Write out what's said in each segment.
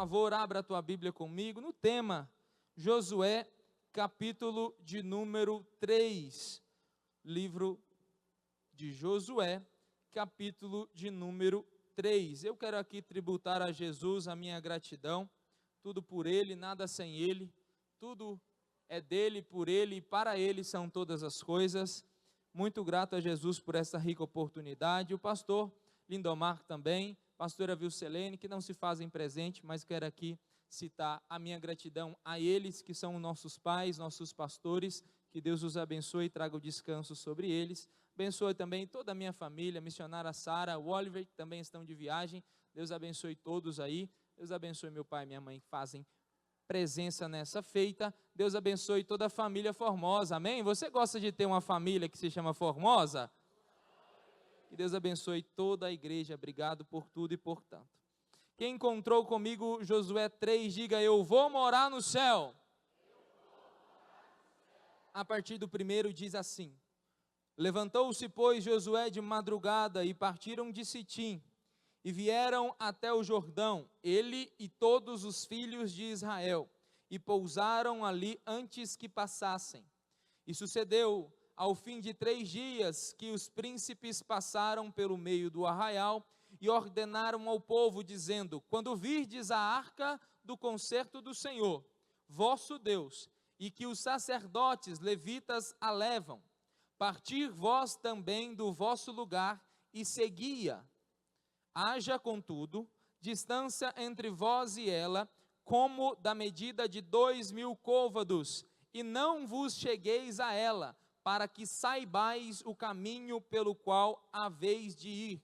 favor, abra a tua Bíblia comigo no tema Josué, capítulo de número 3. Livro de Josué, capítulo de número 3. Eu quero aqui tributar a Jesus a minha gratidão, tudo por Ele, nada sem Ele, tudo é dele, por Ele e para Ele são todas as coisas. Muito grato a Jesus por essa rica oportunidade, o pastor Lindomar também, pastora Vilcelene, que não se fazem presente, mas quero aqui citar a minha gratidão a eles, que são nossos pais, nossos pastores, que Deus os abençoe e traga o descanso sobre eles. Abençoe também toda a minha família, a missionária Sara, o Oliver, que também estão de viagem. Deus abençoe todos aí. Deus abençoe meu pai e minha mãe que fazem presença nessa feita. Deus abençoe toda a família Formosa, amém? Você gosta de ter uma família que se chama Formosa? Que Deus abençoe toda a igreja, obrigado por tudo e por tanto. Quem encontrou comigo Josué 3, diga: eu vou morar no céu. A partir do primeiro diz assim: levantou-se, pois, Josué de madrugada e partiram de Sitim, e vieram até o Jordão, ele e todos os filhos de Israel, e pousaram ali antes que passassem. E sucedeu, ao fim de 3 dias, que os príncipes passaram pelo meio do arraial, e ordenaram ao povo, dizendo: quando virdes a arca do concerto do Senhor, vosso Deus, e que os sacerdotes levitas a levam, partir vós também do vosso lugar e segui-a. Haja, contudo, distância entre vós e ela, como da medida de 2.000 côvados, e não vos chegueis a ela, para que saibais o caminho pelo qual haveis de ir.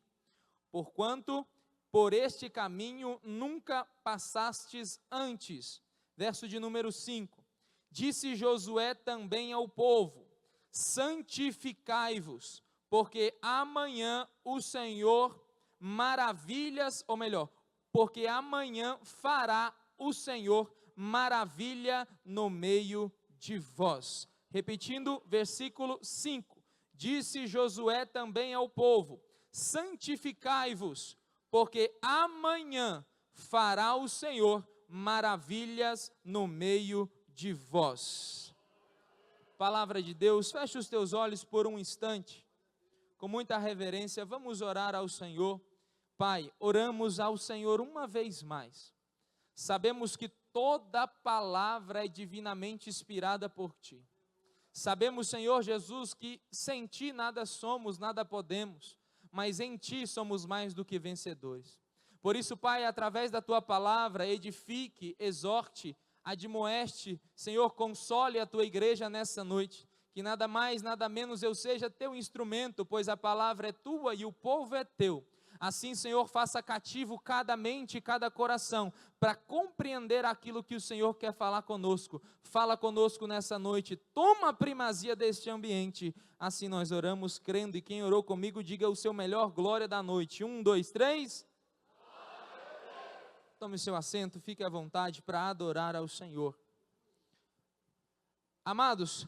Porquanto, por este caminho nunca passastes antes. Verso de número 5. Disse Josué também ao povo: santificai-vos, porque amanhã o Senhor maravilhas, ou melhor, porque amanhã fará o Senhor maravilha no meio de vós. Repetindo, versículo 5, disse Josué também ao povo: santificai-vos, porque amanhã fará o Senhor maravilhas no meio de vós. Palavra de Deus. Feche os teus olhos por um instante, com muita reverência, vamos orar ao Senhor. Pai, oramos ao Senhor uma vez mais. Sabemos que toda palavra é divinamente inspirada por Ti. Sabemos, Senhor Jesus, que sem Ti nada somos, nada podemos, mas em Ti somos mais do que vencedores. Por isso, Pai, através da Tua palavra, edifique, exorte, admoeste, Senhor, console a Tua igreja nessa noite. Que nada mais, nada menos eu seja Teu instrumento, pois a palavra é Tua e o povo é Teu. Assim, Senhor, faça cativo cada mente e cada coração, para compreender aquilo que o Senhor quer falar conosco. Fala conosco nessa noite, toma a primazia deste ambiente. Assim nós oramos crendo, e quem orou comigo, diga o seu melhor glória da noite. 1, 2, 3. Tome o seu assento, fique à vontade para adorar ao Senhor. Amados,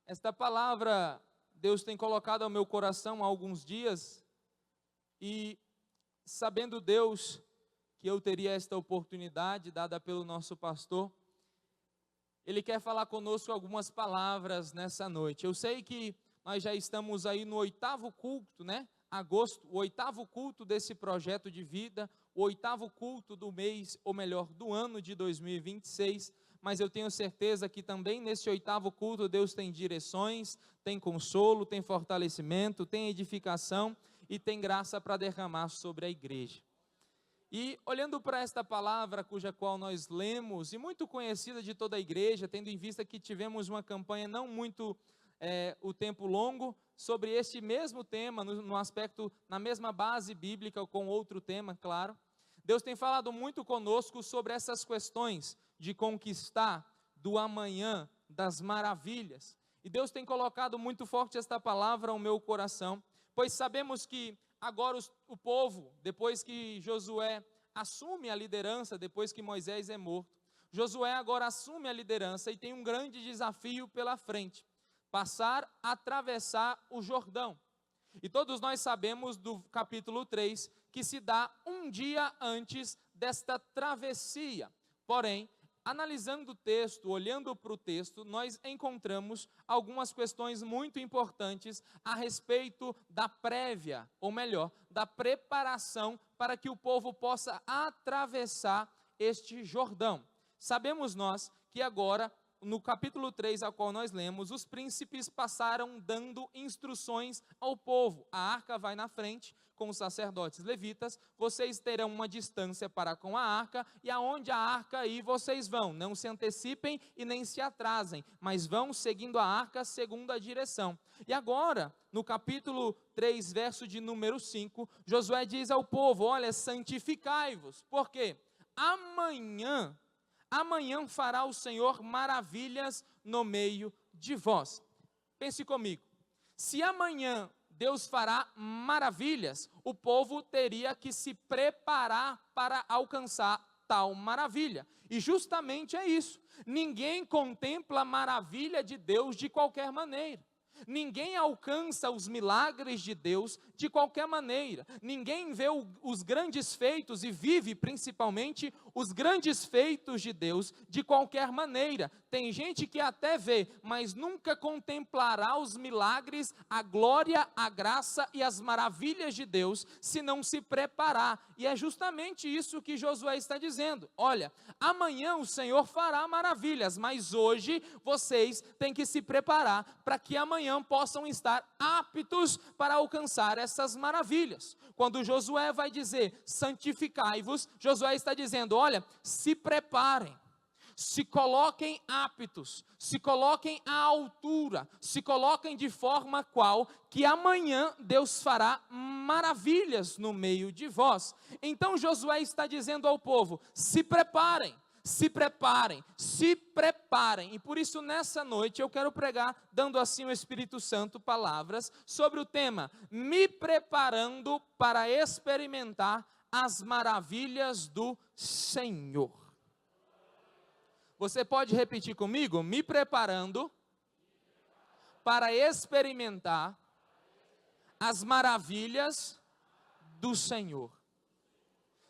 esta palavra Deus tem colocado ao meu coração há alguns dias, e sabendo Deus que eu teria esta oportunidade dada pelo nosso pastor, Ele quer falar conosco algumas palavras nessa noite. Eu sei que nós já estamos aí no 8º culto, né? Agosto, o 8º culto desse projeto de vida, o 8º culto do mês, ou melhor, do ano de 2026, mas eu tenho certeza que também nesse 8º culto Deus tem direções, tem consolo, tem fortalecimento, tem edificação e tem graça para derramar sobre a igreja. E olhando para esta palavra, cuja qual nós lemos, e muito conhecida de toda a igreja, tendo em vista que tivemos uma campanha não muito o tempo longo, sobre este mesmo tema, no aspecto, na mesma base bíblica, com outro tema, claro. Deus tem falado muito conosco sobre essas questões de conquistar, do amanhã, das maravilhas. E Deus tem colocado muito forte esta palavra ao meu coração, pois sabemos que agora o povo, depois que Josué assume a liderança, depois que Moisés é morto, Josué agora assume a liderança e tem um grande desafio pela frente: passar, atravessar o Jordão. E todos nós sabemos do capítulo 3, que se dá um dia antes desta travessia. Porém, analisando o texto, olhando para o texto, nós encontramos algumas questões muito importantes a respeito da prévia, ou melhor, da preparação para que o povo possa atravessar este Jordão. Sabemos nós que agora, no capítulo 3, ao qual nós lemos, os príncipes passaram dando instruções ao povo. A arca vai na frente, com os sacerdotes levitas, vocês terão uma distância para com a arca, e aonde a arca ir, vocês vão, não se antecipem e nem se atrasem, mas vão seguindo a arca segundo a direção. E agora, no capítulo 3, verso de número 5, Josué diz ao povo, olha, santificai-vos, por quê? Amanhã fará o Senhor maravilhas no meio de vós. Pense comigo, se amanhã Deus fará maravilhas, o povo teria que se preparar para alcançar tal maravilha. E justamente é isso. Ninguém contempla a maravilha de Deus de qualquer maneira. Ninguém alcança os milagres de Deus de qualquer maneira. Ninguém vê os grandes feitos e vive principalmente os grandes feitos de Deus de qualquer maneira. Tem gente que até vê, mas nunca contemplará os milagres, a glória, a graça e as maravilhas de Deus se não se preparar. E é justamente isso que Josué está dizendo. Olha, amanhã o Senhor fará maravilhas, mas hoje vocês têm que se preparar para que amanhã possam estar aptos para alcançar essas maravilhas. Quando Josué vai dizer, santificai-vos, Josué está dizendo, olha, se preparem, se coloquem aptos, se coloquem à altura, se coloquem de forma qual que amanhã Deus fará maravilhas no meio de vós. Então Josué está dizendo ao povo, se preparem, se preparem, se preparem. E por isso nessa noite eu quero pregar, dando assim ao Espírito Santo palavras sobre o tema, me preparando para experimentar as maravilhas do Senhor. Você pode repetir comigo? Me preparando para experimentar as maravilhas do Senhor.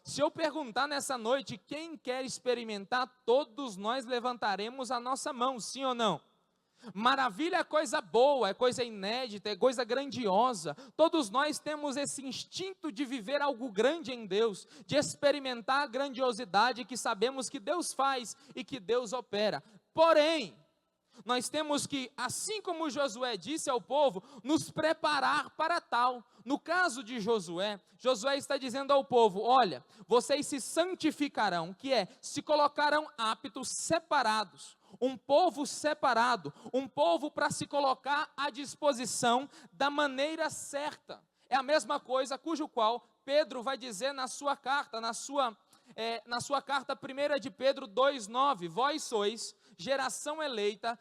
Se eu perguntar nessa noite, quem quer experimentar, todos nós levantaremos a nossa mão, sim ou não? Maravilha é coisa boa, é coisa inédita, é coisa grandiosa. Todos nós temos esse instinto de viver algo grande em Deus, de experimentar a grandiosidade que sabemos que Deus faz e que Deus opera. Porém, nós temos que, assim como Josué disse ao povo, nos preparar para tal. No caso de Josué, Josué está dizendo ao povo, olha, vocês se santificarão, que é, se colocarão aptos, separados, um povo separado, um povo para se colocar à disposição da maneira certa. É a mesma coisa cujo qual Pedro vai dizer na sua carta, na sua carta 1 de Pedro 2,9, vós sois geração eleita,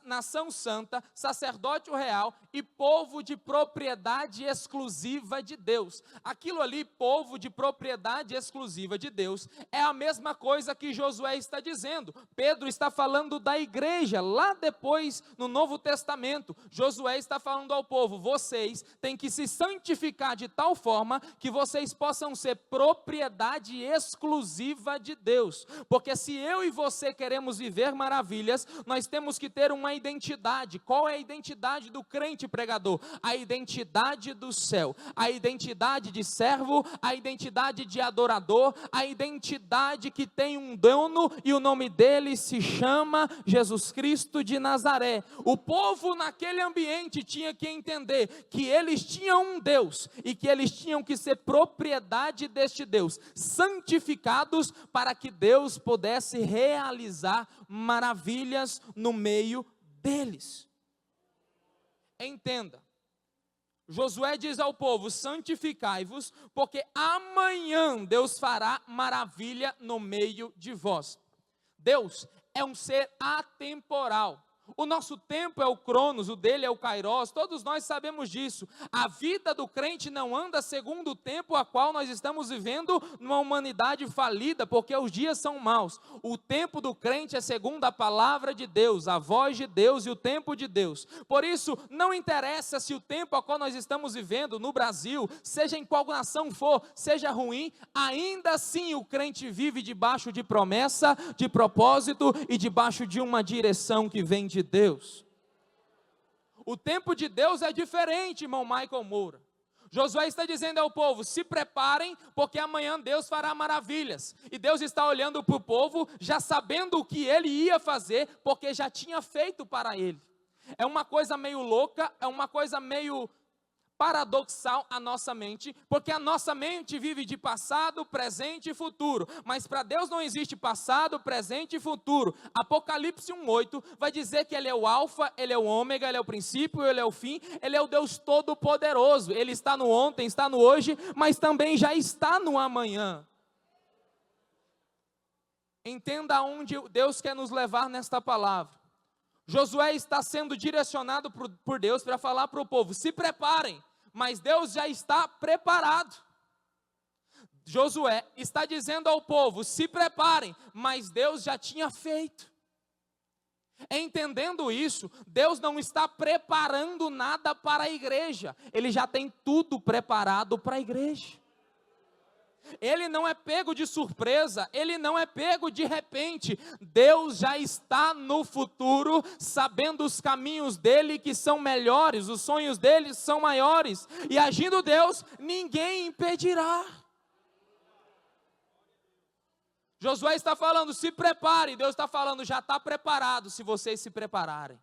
nação santa, sacerdócio real e povo de propriedade exclusiva de Deus. Aquilo ali, povo de propriedade exclusiva de Deus, é a mesma coisa que Josué está dizendo. Pedro está falando da igreja, lá depois no Novo Testamento, Josué está falando ao povo, vocês têm que se santificar de tal forma que vocês possam ser propriedade exclusiva de Deus, porque se eu e você queremos viver maravilhas, nós temos que ter uma identidade. Qual é a identidade do crente pregador? A identidade do céu, a identidade de servo, a identidade de adorador, a identidade que tem um dono e o nome dele se chama Jesus Cristo de Nazaré. O povo naquele ambiente tinha que entender que eles tinham um Deus e que eles tinham que ser propriedade deste Deus, santificados para que Deus pudesse realizar maravilhas no meio deles. Entenda, Josué diz ao povo, santificai-vos, porque amanhã Deus fará maravilha no meio de vós. Deus é um ser atemporal. O nosso tempo é o Cronos, o dele é o Kairos, todos nós sabemos disso. A vida do crente não anda segundo o tempo a qual nós estamos vivendo numa humanidade falida, porque os dias são maus. O tempo do crente é segundo a palavra de Deus, a voz de Deus e o tempo de Deus. Por isso, não interessa se o tempo a qual nós estamos vivendo no Brasil, seja em qual nação for, seja ruim, ainda assim o crente vive debaixo de promessa, de propósito e debaixo de uma direção que vem de Deus. O tempo de Deus é diferente, irmão Michael Moura. Josué está dizendo ao povo: se preparem, porque amanhã Deus fará maravilhas. E Deus está olhando para o povo, já sabendo o que ele ia fazer, porque já tinha feito para ele. É uma coisa meio louca, é uma coisa meio paradoxal a nossa mente, porque a nossa mente vive de passado, presente e futuro, mas para Deus não existe passado, presente e futuro. Apocalipse 1:8 vai dizer que Ele é o alfa, Ele é o ômega, Ele é o princípio, Ele é o fim, Ele é o Deus todo-poderoso. Ele está no ontem, está no hoje, mas também já está no amanhã. Entenda aonde Deus quer nos levar nesta palavra. Josué está sendo direcionado por Deus para falar para o povo: se preparem, mas Deus já está preparado. Josué está dizendo ao povo: se preparem, mas Deus já tinha feito. Entendendo isso, Deus não está preparando nada para a igreja, Ele já tem tudo preparado para a igreja. Ele não é pego de surpresa, ele não é pego de repente. Deus já está no futuro, sabendo os caminhos dele que são melhores, os sonhos dele são maiores, e agindo Deus, ninguém impedirá. Josué está falando: se prepare. Deus está falando: já está preparado, se vocês se prepararem.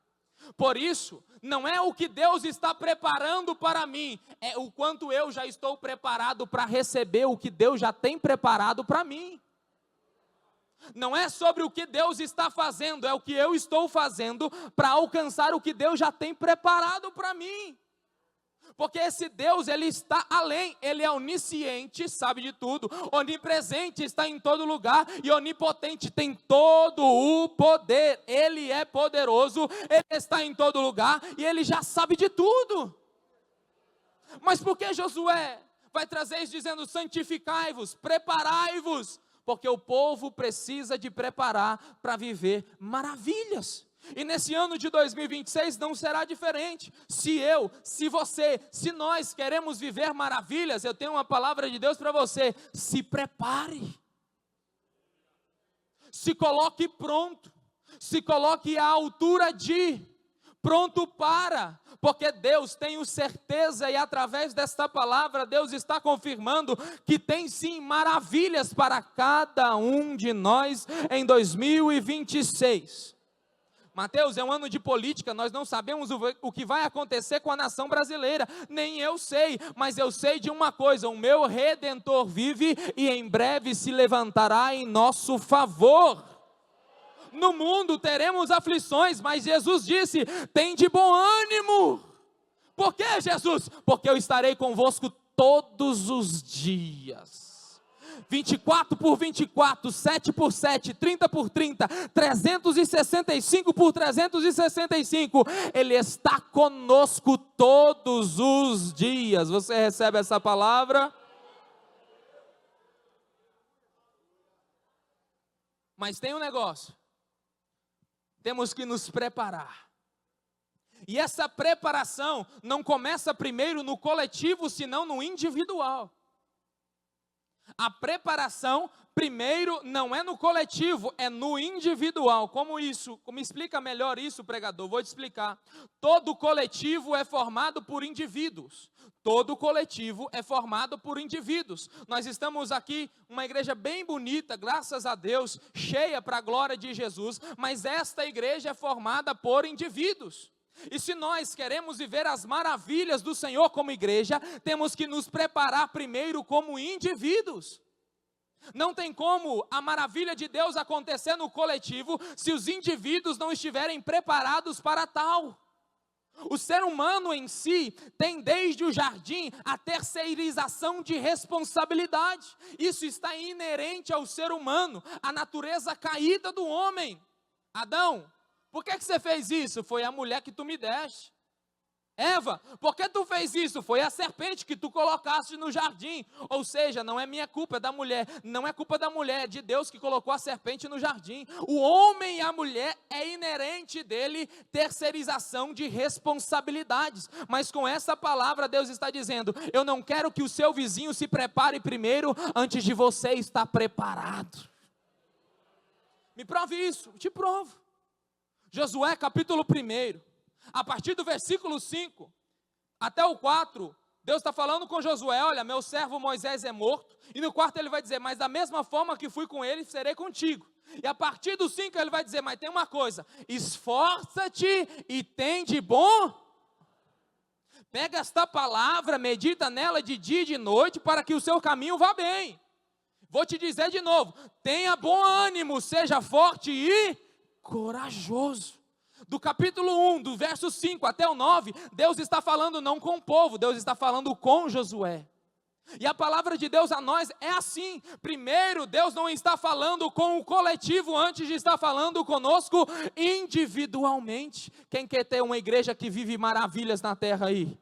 Por isso, não é o que Deus está preparando para mim, é o quanto eu já estou preparado para receber o que Deus já tem preparado para mim. Não é sobre o que Deus está fazendo, é o que eu estou fazendo para alcançar o que Deus já tem preparado para mim. Porque esse Deus, Ele está além, Ele é onisciente, sabe de tudo, onipresente, está em todo lugar, e onipotente, tem todo o poder. Ele é poderoso, Ele está em todo lugar, e Ele já sabe de tudo. Mas por que Josué vai trazer isso dizendo: santificai-vos, preparai-vos? Porque o povo precisa de preparar para viver maravilhas. E nesse ano de 2026 não será diferente. Se eu, se você, se nós queremos viver maravilhas, eu tenho uma palavra de Deus para você: se prepare. Se coloque pronto. Se coloque à altura de, pronto para. Porque Deus, tenho certeza, e através desta palavra Deus está confirmando que tem sim maravilhas para cada um de nós em 2026. Mateus, é um ano de política, nós não sabemos o que vai acontecer com a nação brasileira, nem eu sei, mas eu sei de uma coisa: o meu Redentor vive e em breve se levantará em nosso favor. No mundo teremos aflições, mas Jesus disse: tem de bom ânimo. Por que, Jesus? Porque eu estarei convosco todos os dias. 24 por 24, 7 por 7, 30 por 30, 365 por 365, Ele está conosco todos os dias. Você recebe essa palavra? Mas tem um negócio: temos que nos preparar. E essa preparação não começa primeiro no coletivo, senão no individual. A preparação, primeiro, não é no coletivo, é no individual. Como isso? Como explica melhor isso, pregador? Vou te explicar. Todo coletivo é formado por indivíduos. Todo coletivo é formado por indivíduos. Nós estamos aqui, uma igreja bem bonita, graças a Deus, cheia para a glória de Jesus, mas esta igreja é formada por indivíduos. E se nós queremos viver as maravilhas do Senhor como igreja, temos que nos preparar primeiro como indivíduos. Não tem como a maravilha de Deus acontecer no coletivo se os indivíduos não estiverem preparados para tal. O ser humano em si tem desde o jardim a terceirização de responsabilidade. Isso está inerente ao ser humano, à natureza caída do homem. Adão, por que você fez isso? Foi a mulher que tu me deste. Eva, por que tu fez isso? Foi a serpente que tu colocaste no jardim. Ou seja, não é minha culpa, é da mulher. Não é culpa da mulher, é de Deus que colocou a serpente no jardim. O homem e a mulher é inerente dele terceirização de responsabilidades. Mas com essa palavra Deus está dizendo: eu não quero que o seu vizinho se prepare primeiro antes de você estar preparado. Me prove isso, te provo. Josué capítulo 1. A partir do versículo 5 até o 4, Deus está falando com Josué: olha, meu servo Moisés é morto. E no 4 ele vai dizer: mas da mesma forma que fui com ele, serei contigo. E a partir do 5 ele vai dizer: mas tem uma coisa, esforça-te e tem de bom. Pega esta palavra, medita nela de dia e de noite, para que o seu caminho vá bem. Vou te dizer de novo: tenha bom ânimo, seja forte e corajoso. Do capítulo 1, do verso 5 até o 9, Deus está falando não com o povo, Deus está falando com Josué. E a palavra de Deus a nós é assim: primeiro, Deus não está falando com o coletivo antes de estar falando conosco individualmente. Quem quer ter uma igreja que vive maravilhas na terra aí?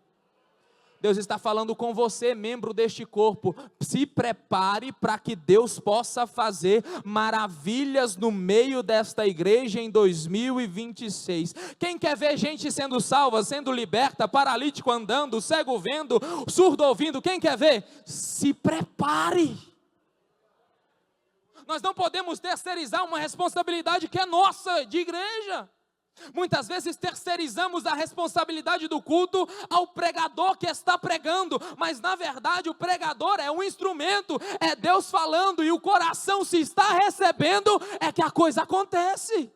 Deus está falando com você, membro deste corpo. Se prepare para que Deus possa fazer maravilhas no meio desta igreja em 2026. Quem quer ver gente sendo salva, sendo liberta, paralítico andando, cego vendo, surdo ouvindo? Quem quer ver? Se prepare. Nós não podemos terceirizar uma responsabilidade que é nossa, de igreja. Muitas vezes terceirizamos a responsabilidade do culto ao pregador que está pregando, mas na verdade o pregador é um instrumento, é Deus falando, e o coração, se está recebendo, é que a coisa acontece.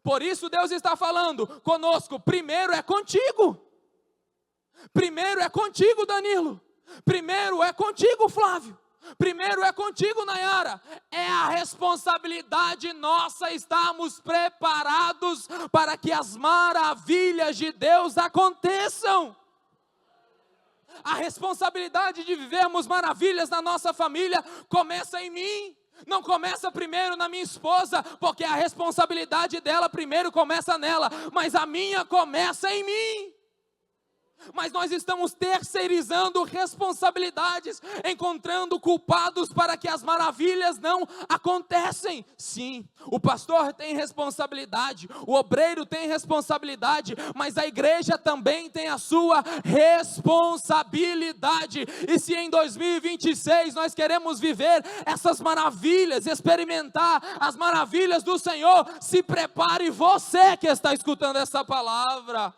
Por isso Deus está falando conosco: primeiro é contigo, primeiro é contigo, Danilo, primeiro é contigo, Flávio, primeiro é contigo, Nayara. É a responsabilidade nossa estarmos preparados para que as maravilhas de Deus aconteçam. A responsabilidade de vivermos maravilhas na nossa família começa em mim. Não começa primeiro na minha esposa, porque a responsabilidade dela primeiro começa nela, mas a minha começa em mim. Mas nós estamos terceirizando responsabilidades, encontrando culpados para que as maravilhas não acontecem. Sim, o pastor tem responsabilidade, o obreiro tem responsabilidade, mas a igreja também tem a sua responsabilidade. E se em 2026 nós queremos viver essas maravilhas, experimentar as maravilhas do Senhor, se prepare, você que está escutando essa palavra.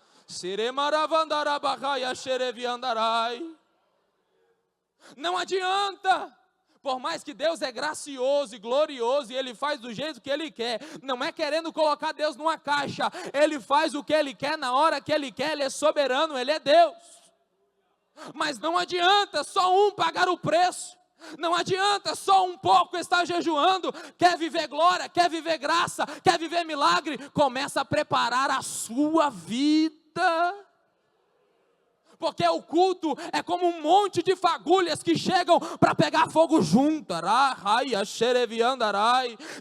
Não adianta, por mais que Deus é gracioso e glorioso, e Ele faz do jeito que Ele quer, não é querendo colocar Deus numa caixa, Ele faz o que Ele quer, na hora que Ele quer, Ele é soberano, Ele é Deus. Mas não adianta só um pagar o preço, não adianta só um pouco estar jejuando. Quer viver glória, quer viver graça, quer viver milagre, começa a preparar a sua vida. Porque o culto é como um monte de fagulhas que chegam para pegar fogo junto.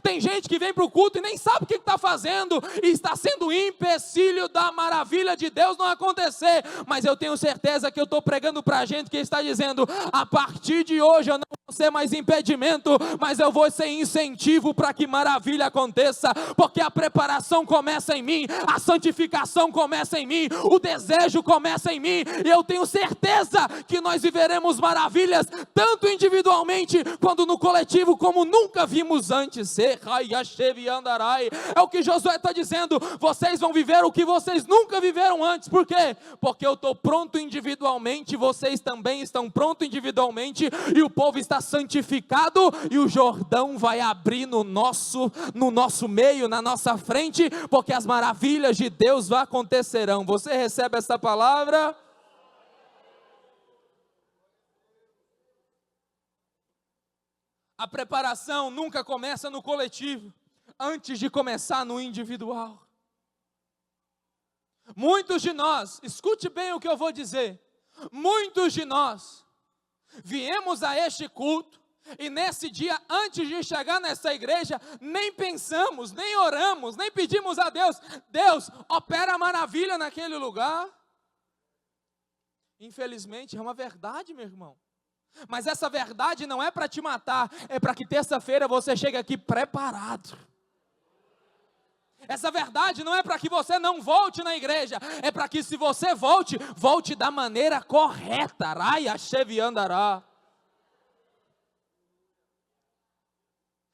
Tem gente que vem para o culto e nem sabe o que está fazendo, e está sendo empecilho da maravilha de Deus não acontecer. Mas eu tenho certeza que eu estou pregando para a gente que está dizendo: a partir de hoje eu não vou ser mais impedimento, mas eu vou ser incentivo para que maravilha aconteça. Porque a preparação começa em mim, a santificação começa em mim, o desejo começa em mim. E eu tenho certeza que nós viveremos maravilhas, tanto individualmente, quanto no coletivo, como nunca vimos antes. É o que Josué está dizendo: vocês vão viver o que vocês nunca viveram antes. Por quê? Porque eu estou pronto individualmente, vocês também estão prontos individualmente, e o povo está santificado, e o Jordão vai abrir no nosso meio, na nossa frente, porque as maravilhas de Deus acontecerão. Você recebe essa palavra? A preparação nunca começa no coletivo, antes de começar no individual. Muitos de nós, escute bem o que eu vou dizer, muitos de nós viemos a este culto, E nesse dia, antes de chegar nessa igreja, nem pensamos, nem oramos, nem pedimos a Deus, Deus, opera a maravilha naquele lugar. Infelizmente, é uma verdade, meu irmão. Mas essa verdade não é para te matar, é para que terça-feira você chegue aqui preparado. Essa verdade não é para que você não volte na igreja, é para que se você volte, volte da maneira correta. Raia cheviandará.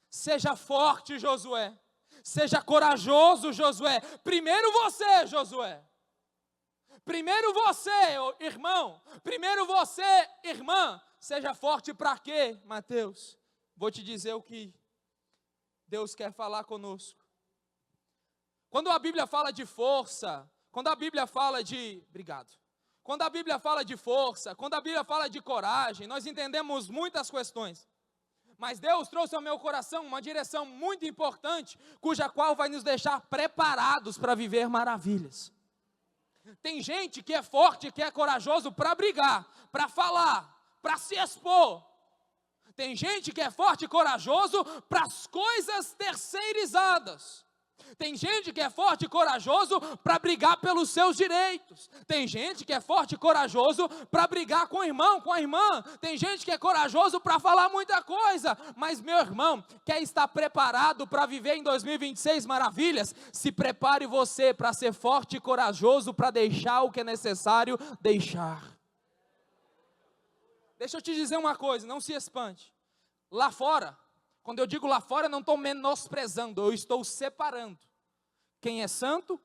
Seja forte, Josué. Seja corajoso, Josué. Primeiro você, Josué. Primeiro você, irmão. Primeiro você, irmã. Seja forte para quê, Mateus? Vou te dizer o que Deus quer falar conosco. Quando a Bíblia fala de força, quando a Bíblia fala de... Obrigado. Quando a Bíblia fala de força, quando a Bíblia fala de coragem, nós entendemos muitas questões. Mas Deus trouxe ao meu coração uma direção muito importante, cuja qual vai nos deixar preparados para viver maravilhas. Tem gente que é forte, que é corajoso para brigar, para falar, para se expor. Tem gente que é forte e corajoso para as coisas terceirizadas. Tem gente que é forte e corajoso para brigar pelos seus direitos. Tem gente que é forte e corajoso para brigar com o irmão, com a irmã. Tem gente que é corajoso para falar muita coisa. Mas meu irmão, quer estar preparado para viver em 2026 maravilhas? Se prepare você para ser forte e corajoso para deixar o que é necessário deixar. Deixa eu te dizer uma coisa, não se espante. Lá fora, quando eu digo lá fora, eu não estou menosprezando, eu estou separando. Quem é santo,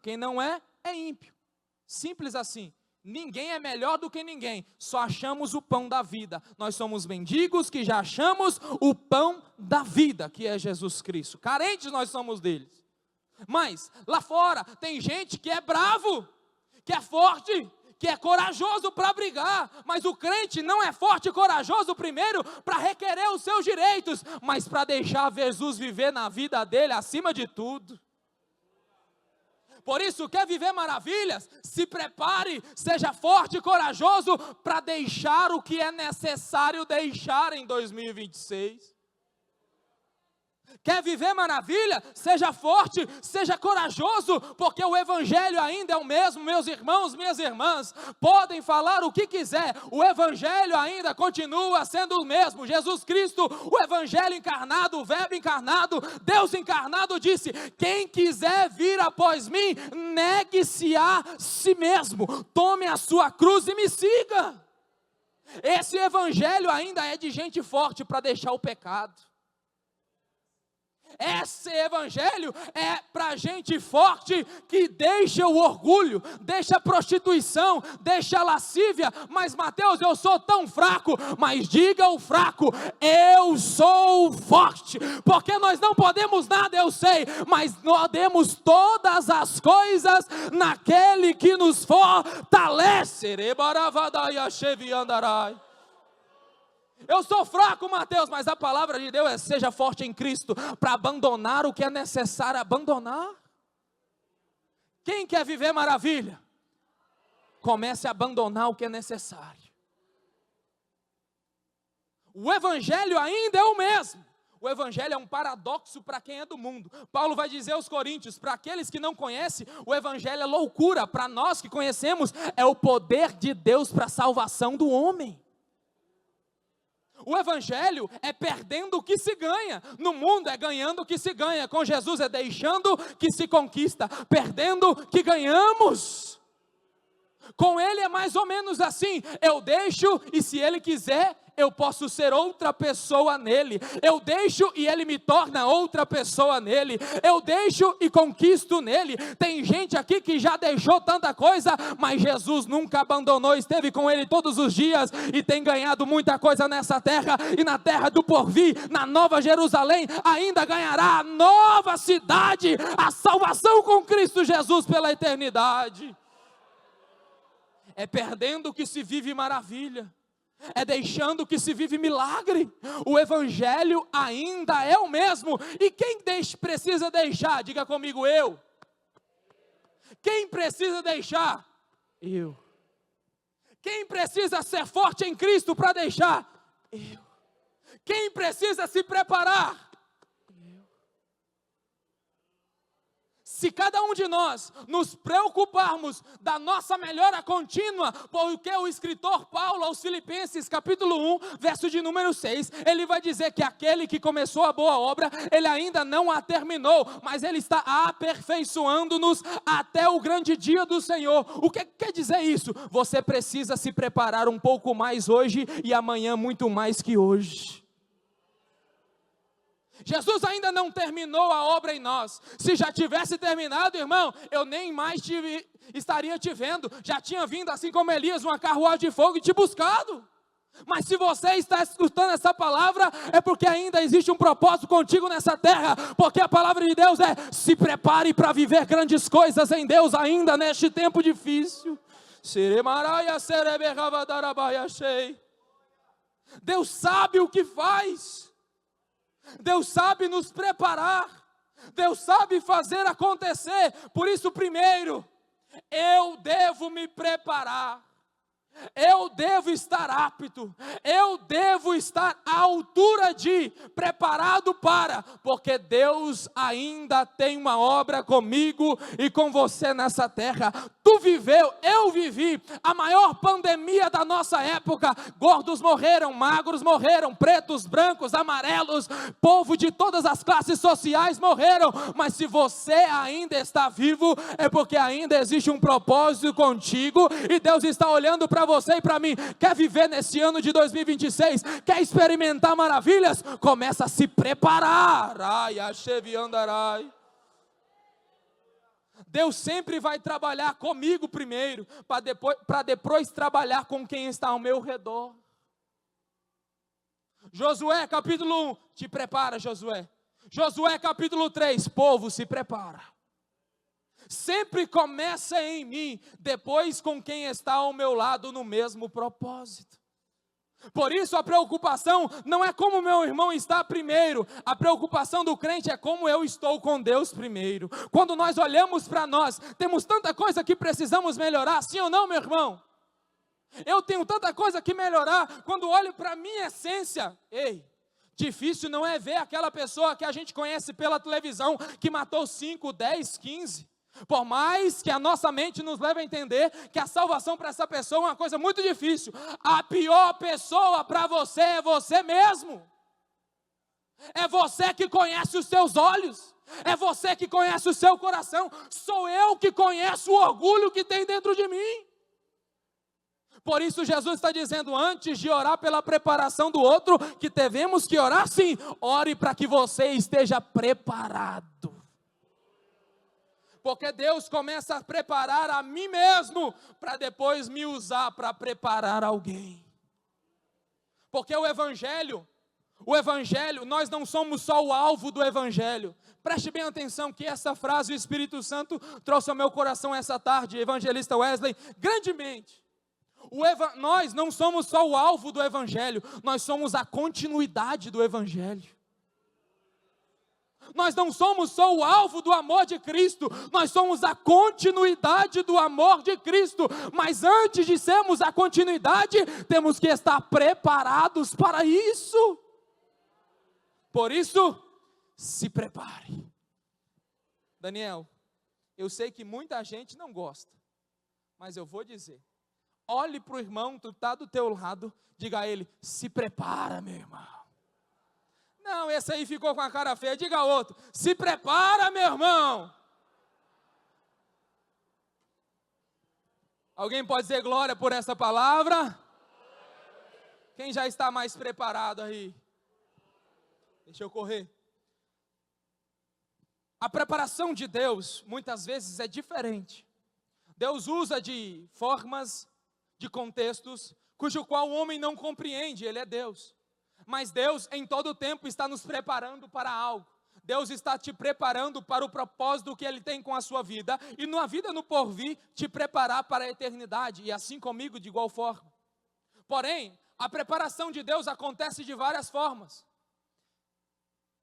quem não é, é ímpio. Simples assim. Ninguém é melhor do que ninguém, só achamos o pão da vida. Nós somos mendigos que já achamos o pão da vida, que é Jesus Cristo. Carentes nós somos deles. Mas, lá fora, tem gente que é bravo, que é forte, que é corajoso para brigar, mas o crente não é forte e corajoso primeiro para requerer os seus direitos, mas para deixar Jesus viver na vida dele acima de tudo. Por isso, quer viver maravilhas? Se prepare, seja forte e corajoso para deixar o que é necessário deixar em 2026. Quer viver maravilha? Seja forte, seja corajoso, porque o evangelho ainda é o mesmo, meus irmãos, minhas irmãs, podem falar o que quiser, o evangelho ainda continua sendo o mesmo. Jesus Cristo, o evangelho encarnado, o verbo encarnado, Deus encarnado disse: quem quiser vir após mim, negue-se a si mesmo, tome a sua cruz e me siga. Esse evangelho ainda é de gente forte para deixar o pecado. Esse evangelho é para gente forte que deixa o orgulho, deixa a prostituição, deixa a lascívia. Mas Mateus, eu sou tão fraco. Mas diga ao fraco: eu sou forte. Porque nós não podemos nada, eu sei, mas podemos todas as coisas naquele que nos fortalece. Eu sou fraco, Mateus, mas a palavra de Deus é: seja forte em Cristo, para abandonar o que é necessário abandonar. Quem quer viver maravilha? Comece a abandonar o que é necessário. O evangelho ainda é o mesmo. O evangelho é um paradoxo para quem é do mundo. Paulo vai dizer aos coríntios: para aqueles que não conhecem, o evangelho é loucura. Para nós que conhecemos, é o poder de Deus para a salvação do homem. O evangelho é perdendo o que se ganha. No mundo é ganhando o que se ganha. Com Jesus é deixando que se conquista, perdendo o que ganhamos. Com ele é mais ou menos assim: eu deixo e se ele quiser, eu posso ser outra pessoa nele. Eu deixo e ele me torna outra pessoa nele. Eu deixo e conquisto nele. Tem gente aqui que já deixou tanta coisa, mas Jesus nunca abandonou, esteve com ele todos os dias e tem ganhado muita coisa nessa terra. E na terra do porvir, na Nova Jerusalém, ainda ganhará a nova cidade, a salvação com Cristo Jesus pela eternidade. É perdendo que se vive maravilha. É deixando que se vive milagre. O evangelho ainda é o mesmo. E quem precisa deixar? Diga comigo: eu. Quem precisa deixar? Eu. Quem precisa ser forte em Cristo para deixar? Eu. Quem precisa se preparar? Se cada um de nós nos preocuparmos da nossa melhora contínua, porque o escritor Paulo aos Filipenses, capítulo 1, verso de número 6, ele vai dizer que aquele que começou a boa obra, ele ainda não a terminou, mas ele está aperfeiçoando-nos até o grande dia do Senhor. O que quer dizer isso? Você precisa se preparar um pouco mais hoje e amanhã muito mais que hoje. Jesus ainda não terminou a obra em nós. Se já tivesse terminado, irmão, eu nem mais estaria te vendo. Já tinha vindo, assim como Elias, uma carruagem de fogo e te buscado. Mas se você está escutando essa palavra, é porque ainda existe um propósito contigo nessa terra. Porque a palavra de Deus é: se prepare para viver grandes coisas em Deus ainda neste tempo difícil. Deus sabe o que faz. Deus sabe nos preparar, Deus sabe fazer acontecer. Por isso, primeiro, eu devo me preparar, eu devo estar apto, eu devo estar à altura de, preparado para, porque Deus ainda tem uma obra comigo e com você nessa terra. Tu viveu, eu vivi a maior pandemia da nossa época. Gordos morreram, magros morreram, pretos, brancos, amarelos, povo de todas as classes sociais morreram. Mas se você ainda está vivo, é porque ainda existe um propósito contigo e Deus está olhando para você e para mim. Quer viver nesse ano de 2026? Quer experimentar maravilhas? Começa a se preparar. Ai, achevi andarai. Deus sempre vai trabalhar comigo primeiro, para depois trabalhar com quem está ao meu redor. Josué capítulo 1, te prepara, Josué. Josué capítulo 3, povo, se prepara. Sempre começa em mim, depois com quem está ao meu lado no mesmo propósito. Por isso a preocupação não é como meu irmão está primeiro, a preocupação do crente é como eu estou com Deus primeiro. Quando nós olhamos para nós, temos tanta coisa que precisamos melhorar, sim ou não, meu irmão? Eu tenho tanta coisa que melhorar, quando olho para a minha essência, difícil não é ver aquela pessoa que a gente conhece pela televisão, que matou 5, 10, 15. Por mais que a nossa mente nos leve a entender que a salvação para essa pessoa é uma coisa muito difícil, a pior pessoa para você é você mesmo. É você que conhece os seus olhos, é você que conhece o seu coração. Sou eu que conheço o orgulho que tem dentro de mim. Por isso Jesus está dizendo, antes de orar pela preparação do outro, que devemos que orar sim, ore para que você esteja preparado. Porque Deus começa a preparar a mim mesmo, para depois me usar para preparar alguém. Porque o Evangelho, nós não somos só o alvo do Evangelho. Preste bem atenção que essa frase o Espírito Santo trouxe ao meu coração essa tarde, evangelista Wesley, grandemente. Nós não somos só o alvo do Evangelho, nós somos a continuidade do Evangelho. Nós não somos só o alvo do amor de Cristo, nós somos a continuidade do amor de Cristo. Mas antes de sermos a continuidade, temos que estar preparados para isso. Por isso, se prepare. Daniel, eu sei que muita gente não gosta, mas eu vou dizer, olhe para o irmão que está do teu lado, diga a ele, se prepara, meu irmão. Não, esse aí ficou com a cara feia, diga a outro, se prepara, meu irmão. Alguém pode dizer glória por essa palavra? Quem já está mais preparado aí? Deixa eu correr. A preparação de Deus, muitas vezes, é diferente. Deus usa de formas, de contextos, cujo qual o homem não compreende, ele é Deus. Mas Deus, em todo o tempo, está nos preparando para algo. Deus está te preparando para o propósito que Ele tem com a sua vida. E na vida no porvir, te preparar para a eternidade. E assim comigo, de igual forma. Porém, a preparação de Deus acontece de várias formas.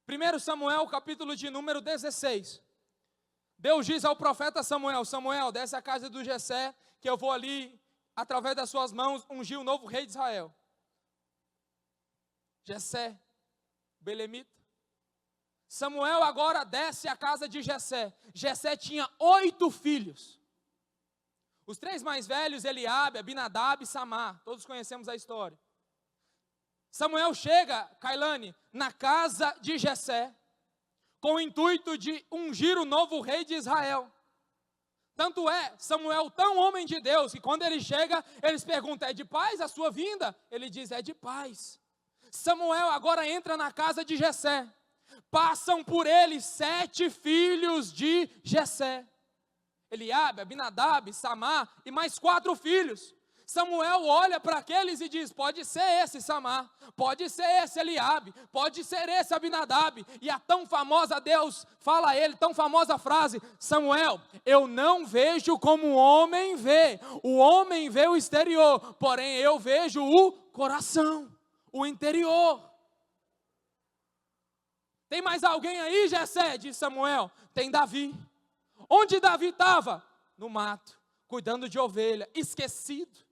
1 Samuel, capítulo de número 16. Deus diz ao profeta Samuel, Samuel, desce a casa do Jessé, que eu vou ali, através das suas mãos, ungir o novo rei de Israel. Jessé belemita. Samuel agora desce à casa de Jessé. Jessé tinha 8 filhos. Os 3 mais velhos, Eliabe, Abinadab e Samar. Todos conhecemos a história. Samuel chega, Cailane, na casa de Jessé, com o intuito de ungir o novo rei de Israel. Tanto é, Samuel tão homem de Deus, que quando ele chega, eles perguntam, é de paz a sua vinda? Ele diz, é de paz. Samuel agora entra na casa de Jessé. Passam por ele 7 filhos de Jessé. Eliabe, Abinadab, Samar e mais 4 filhos. Samuel olha para aqueles e diz, pode ser esse Samar, pode ser esse Eliabe, pode ser esse Abinadab. E a tão famosa Deus fala a ele, tão famosa frase, Samuel, eu não vejo como o homem vê o exterior, porém eu vejo o coração, o interior. Tem mais alguém aí, Jessé? Diz Samuel. Tem Davi. Onde Davi estava? No mato, cuidando de ovelha, esquecido.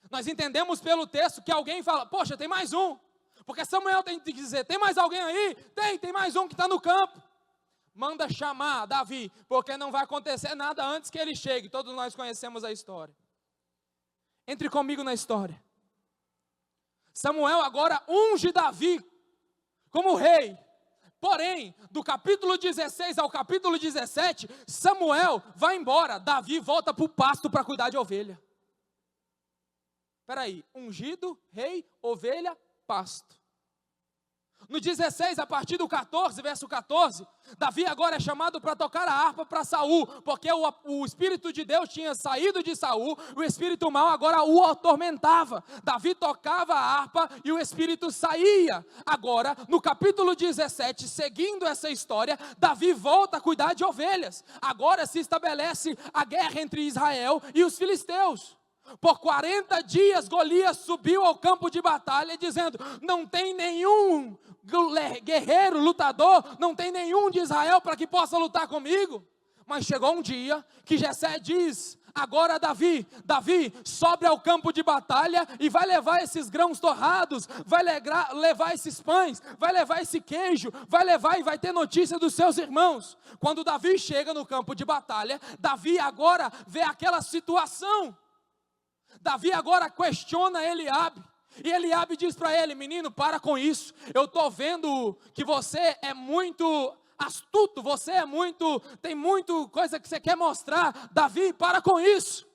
Nós entendemos pelo texto que alguém fala, poxa, tem mais um. Porque Samuel tem que dizer, tem mais alguém aí? Tem mais um que está no campo. Manda chamar Davi, porque não vai acontecer nada antes que ele chegue. Todos nós conhecemos a história. Entre comigo na história. Samuel agora unge Davi como rei. Porém, do capítulo 16 ao capítulo 17, Samuel vai embora. Davi volta para o pasto para cuidar de ovelha. Espera aí, ungido, rei, ovelha, pasto. No 16, a partir do 14, verso 14, Davi agora é chamado para tocar a harpa para Saul, porque o Espírito de Deus tinha saído de Saul, o Espírito mau agora o atormentava. Davi tocava a harpa e o Espírito saía. Agora, no capítulo 17, seguindo essa história, Davi volta a cuidar de ovelhas. Agora se estabelece a guerra entre Israel e os filisteus. Por 40 dias Golias subiu ao campo de batalha dizendo, não tem nenhum guerreiro, lutador, não tem nenhum de Israel para que possa lutar comigo. Mas chegou um dia que Jessé diz, agora Davi, sobe ao campo de batalha e vai levar esses grãos torrados, vai levar esses pães, vai levar esse queijo, vai levar e vai ter notícia dos seus irmãos. Quando Davi chega no campo de batalha, Davi agora vê aquela situação. Davi agora questiona Eliabe, e Eliabe diz para ele, menino, para com isso, eu estou vendo que você é muito astuto, tem muito coisa que você quer mostrar, Davi, para com isso.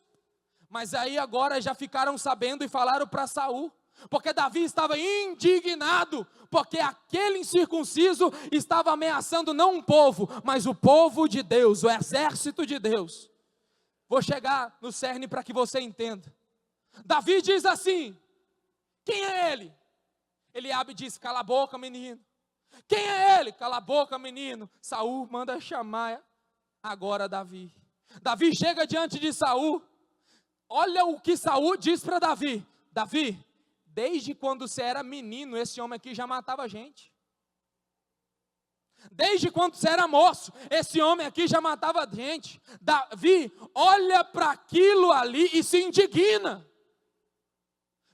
Mas aí agora já ficaram sabendo e falaram para Saul, porque Davi estava indignado, porque aquele incircunciso estava ameaçando não um povo, mas o povo de Deus, o exército de Deus. Vou chegar no cerne para que você entenda. Davi diz assim, quem é ele? Eliabe diz, cala a boca menino. Quem é ele? Cala a boca menino. Saul manda chamar agora Davi. Davi chega diante de Saul. Olha o que Saul diz para Davi. Davi, desde quando você era menino, esse homem aqui já matava gente. Desde quando você era moço, esse homem aqui já matava gente. Davi olha para aquilo ali e se indigna.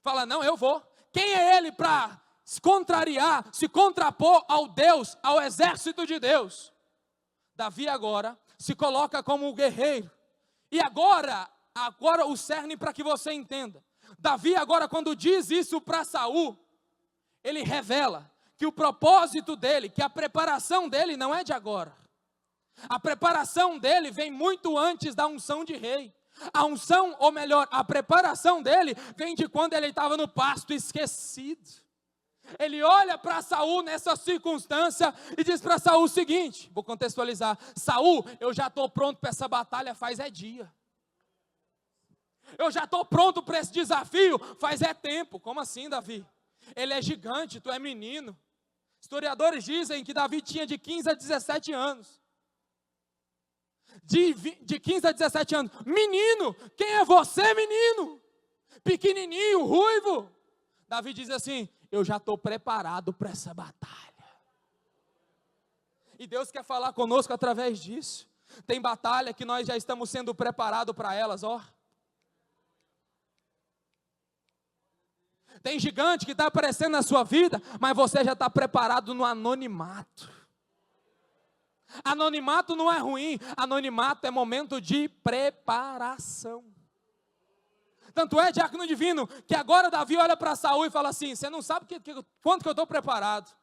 Fala, não, eu vou. Quem é ele para se contrariar, se contrapor ao Deus, ao exército de Deus? Davi agora se coloca como um guerreiro. E agora o cerne para que você entenda. Davi agora quando diz isso para Saul, ele revela que o propósito dele, que a preparação dele não é de agora. A preparação dele vem muito antes da unção de rei. A unção, ou melhor, a preparação dele vem de quando ele estava no pasto esquecido. Ele olha para Saul nessa circunstância e diz para Saul o seguinte, vou contextualizar, Saul, eu já estou pronto para essa batalha faz dia. Eu já estou pronto para esse desafio faz tempo. Como assim, Davi? Ele é gigante, tu é menino. Historiadores dizem que Davi tinha de 15 a 17 anos. De 15 a 17 anos, menino, quem é você menino? Pequenininho, ruivo. Davi diz assim, eu já estou preparado para essa batalha. E Deus quer falar conosco através disso. Tem batalha que nós já estamos sendo preparados para elas, ó. Tem gigante que está aparecendo na sua vida, mas você já está preparado no anonimato. Anonimato não é ruim, anonimato é momento de preparação. Tanto é, diácono divino, que agora Davi olha para Saul e fala assim: você não sabe quanto que eu estou preparado.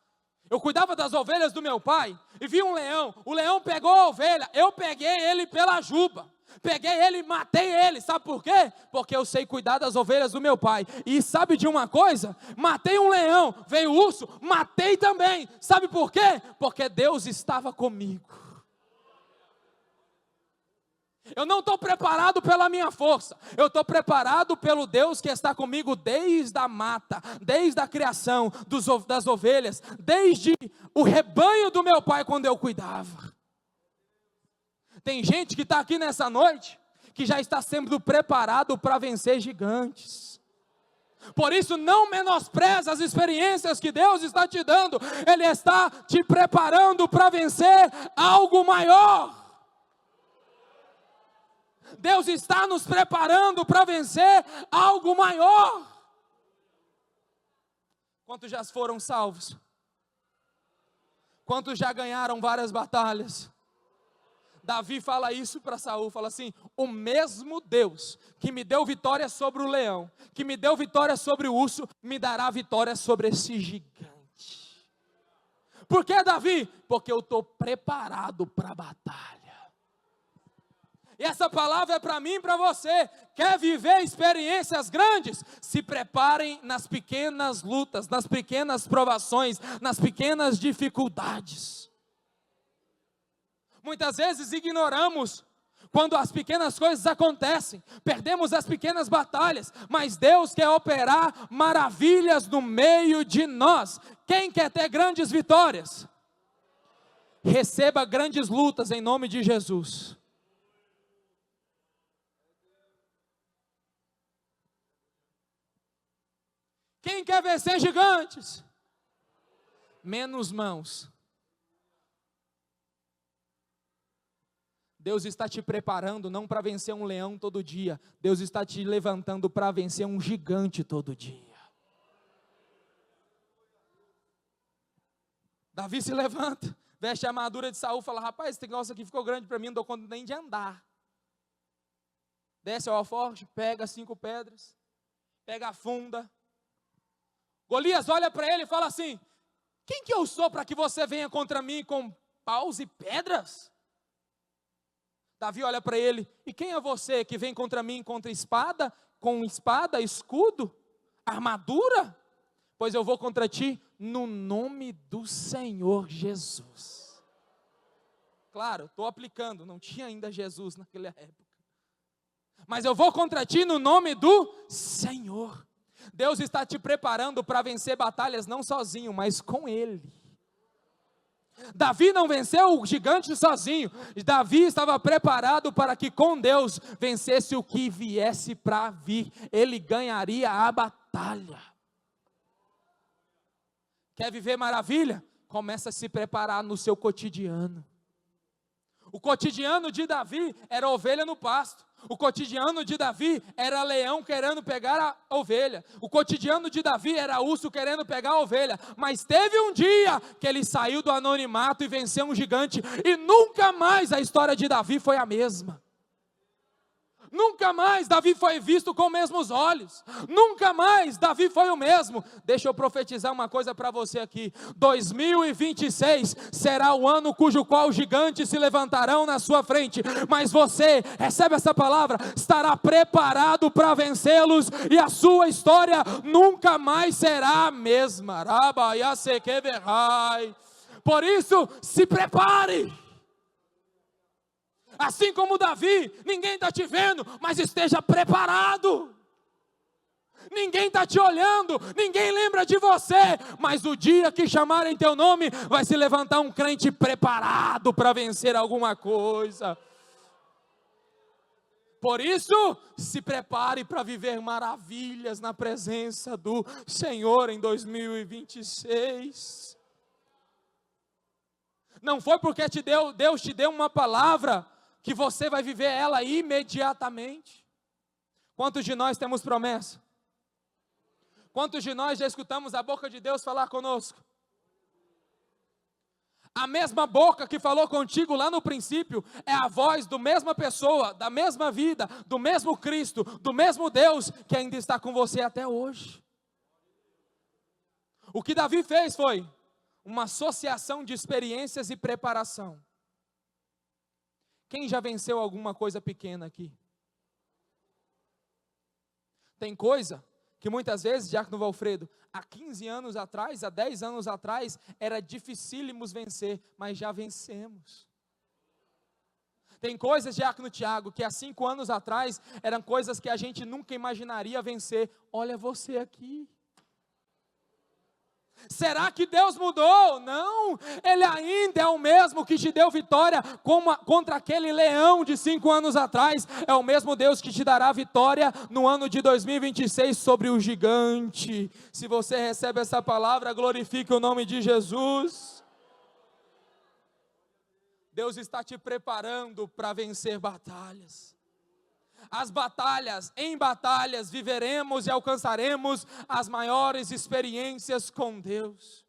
Eu cuidava das ovelhas do meu pai, e vi um leão, o leão pegou a ovelha, eu peguei ele pela juba, peguei ele e matei ele, sabe por quê? Porque eu sei cuidar das ovelhas do meu pai, e sabe de uma coisa? Matei um leão, veio o urso, matei também, sabe por quê? Porque Deus estava comigo. Eu não estou preparado pela minha força, eu estou preparado pelo Deus que está comigo desde a mata, desde a criação das ovelhas, desde o rebanho do meu pai quando eu cuidava. Tem gente que está aqui nessa noite, que já está sendo preparado para vencer gigantes. Por isso não menospreza as experiências que Deus está te dando, Ele está te preparando para vencer algo maior. Deus está nos preparando para vencer algo maior. Quantos já foram salvos? Quantos já ganharam várias batalhas? Davi fala isso para Saul, fala assim: o mesmo Deus que me deu vitória sobre o leão, que me deu vitória sobre o urso, me dará vitória sobre esse gigante. Por que, Davi? Porque eu estou preparado para a batalha. E essa palavra é para mim e para você. Quer viver experiências grandes? Se preparem nas pequenas lutas, nas pequenas provações, nas pequenas dificuldades. Muitas vezes ignoramos quando as pequenas coisas acontecem, perdemos as pequenas batalhas, mas Deus quer operar maravilhas no meio de nós. Quem quer ter grandes vitórias? Receba grandes lutas em nome de Jesus. Quem quer vencer gigantes? Menos mãos. Deus está te preparando não para vencer um leão todo dia. Deus está te levantando para vencer um gigante todo dia. Davi se levanta, veste a armadura de Saul, fala: rapaz, esse negócio aqui ficou grande para mim, não dou conta nem de andar. Desce ao alforje, pega 5 pedras, pega a funda. Golias olha para ele e fala assim: quem que eu sou para que você venha contra mim com paus e pedras? Davi olha para ele: e quem é você que vem contra mim contra espada, com espada, escudo, armadura? Pois eu vou contra ti no nome do Senhor Jesus. Claro, estou aplicando, não tinha ainda Jesus naquela época. Mas eu vou contra ti no nome do Senhor. Deus está te preparando para vencer batalhas não sozinho, mas com Ele. Davi não venceu o gigante sozinho. Davi estava preparado para que com Deus vencesse o que viesse para vir. Ele ganharia a batalha. Quer viver maravilha? Começa a se preparar no seu cotidiano. O cotidiano de Davi era ovelha no pasto. O cotidiano de Davi era leão querendo pegar a ovelha. O cotidiano de Davi era urso querendo pegar a ovelha. Mas teve um dia que ele saiu do anonimato e venceu um gigante. E nunca mais a história de Davi foi a mesma. Nunca mais Davi foi visto com os mesmos olhos. Nunca mais Davi foi o mesmo. Deixa eu profetizar uma coisa para você aqui. 2026 será o ano cujo qual os gigantes se levantarão na sua frente. Mas você, recebe essa palavra, estará preparado para vencê-los. E a sua história nunca mais será a mesma. Por isso, se prepare. Assim como Davi, ninguém está te vendo, mas esteja preparado. Ninguém está te olhando, ninguém lembra de você, mas o dia que chamarem teu nome, vai se levantar um crente preparado para vencer alguma coisa. Por isso, se prepare para viver maravilhas na presença do Senhor em 2026. Não foi porque Deus te deu uma palavra que você vai viver ela imediatamente. Quantos de nós temos promessa? Quantos de nós já escutamos a boca de Deus falar conosco? A mesma boca que falou contigo lá no princípio é a voz da mesma pessoa, da mesma vida, do mesmo Cristo, do mesmo Deus que ainda está com você até hoje. O que Davi fez foi uma associação de experiências e preparação. Quem já venceu alguma coisa pequena aqui? Tem coisa que muitas vezes, Diácono Valfredo, há 15 anos atrás, há 10 anos atrás, era dificílimos vencer, mas já vencemos. Tem coisas, Diácono Tiago, que há 5 anos atrás, eram coisas que a gente nunca imaginaria vencer. Olha você aqui. Será que Deus mudou? Não, Ele ainda é o mesmo que te deu vitória contra aquele leão de 5 anos atrás. É o mesmo Deus que te dará vitória no ano de 2026 sobre o gigante. Se você recebe essa palavra, glorifique o nome de Jesus. Deus está te preparando para vencer batalhas. Em batalhas, viveremos e alcançaremos as maiores experiências com Deus.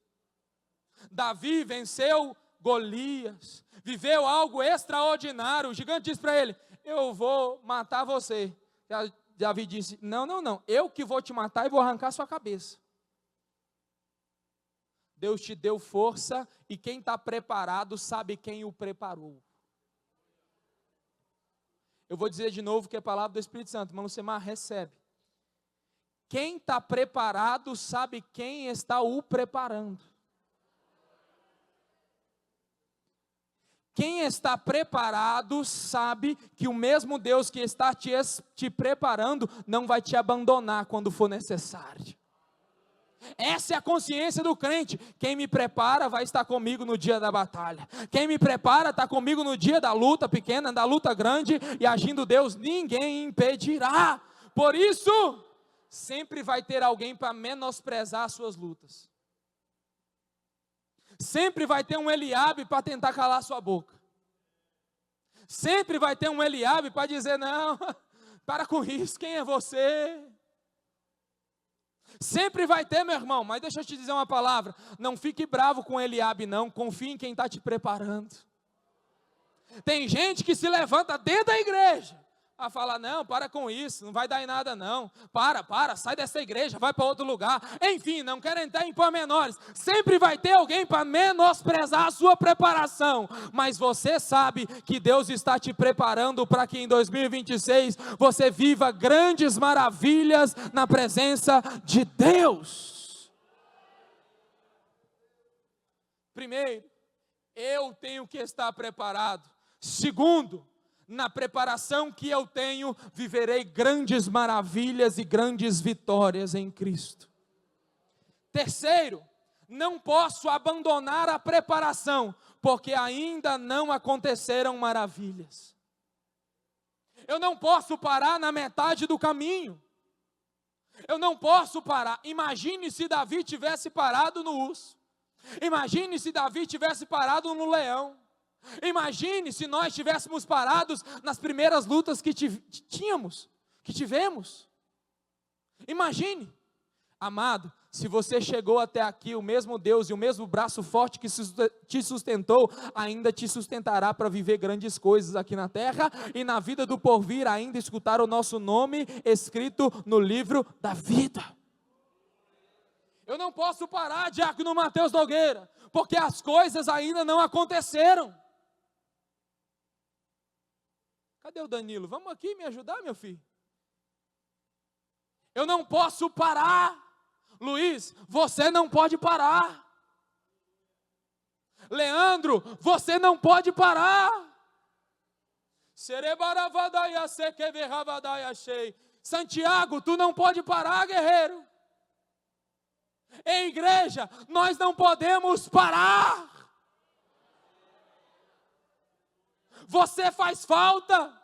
Davi venceu Golias, viveu algo extraordinário. O gigante disse para ele: eu vou matar você. Davi disse: não, eu que vou te matar e vou arrancar sua cabeça. Deus te deu força, e quem está preparado sabe quem o preparou. Eu vou dizer de novo que é a palavra do Espírito Santo, mas Lucemar, recebe. Quem está preparado sabe quem está o preparando. Quem está preparado sabe que o mesmo Deus que está te preparando não vai te abandonar quando for necessário. Essa é a consciência do crente. Quem me prepara vai estar comigo no dia da batalha. Quem me prepara está comigo no dia da luta pequena, da luta grande, e agindo Deus, ninguém impedirá. Por isso, sempre vai ter alguém para menosprezar as suas lutas. Sempre vai ter um Eliabe para tentar calar sua boca. Sempre vai ter um Eliabe para dizer: não, para com isso, quem é você? Sempre vai ter, meu irmão, mas deixa eu te dizer uma palavra: não fique bravo com Eliabe não, confie em quem está te preparando. Tem gente que se levanta dentro da igreja a falar: não, para com isso, não vai dar em nada não, sai dessa igreja, vai para outro lugar. Enfim, não quero entrar em pormenores. Sempre vai ter alguém para menosprezar a sua preparação, mas você sabe que Deus está te preparando para que em 2026 você viva grandes maravilhas na presença de Deus. Primeiro, eu tenho que estar preparado. Segundo, na preparação que eu tenho, viverei grandes maravilhas e grandes vitórias em Cristo. Terceiro, não posso abandonar a preparação, porque ainda não aconteceram maravilhas. Eu não posso parar na metade do caminho. Eu não posso parar. Imagine se Davi tivesse parado no urso. Imagine se Davi tivesse parado no leão. Imagine se nós tivéssemos parados nas primeiras lutas que tivemos. Imagine, amado, se você chegou até aqui, o mesmo Deus e o mesmo braço forte que te sustentou, ainda te sustentará para viver grandes coisas aqui na terra e na vida do porvir, ainda escutar o nosso nome escrito no livro da vida. Eu não posso parar, Diácono Mateus Nogueira, porque as coisas ainda não aconteceram. Cadê o Danilo? Vamos aqui me ajudar, meu filho? Eu não posso parar. Luiz, você não pode parar. Leandro, você não pode parar. Santiago, tu não pode parar, guerreiro. Em igreja, nós não podemos parar. Você faz falta.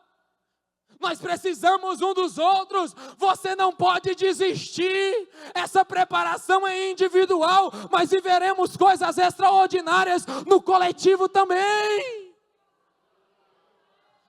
Nós precisamos um dos outros. Você não pode desistir. Essa preparação é individual, mas viveremos coisas extraordinárias no coletivo também.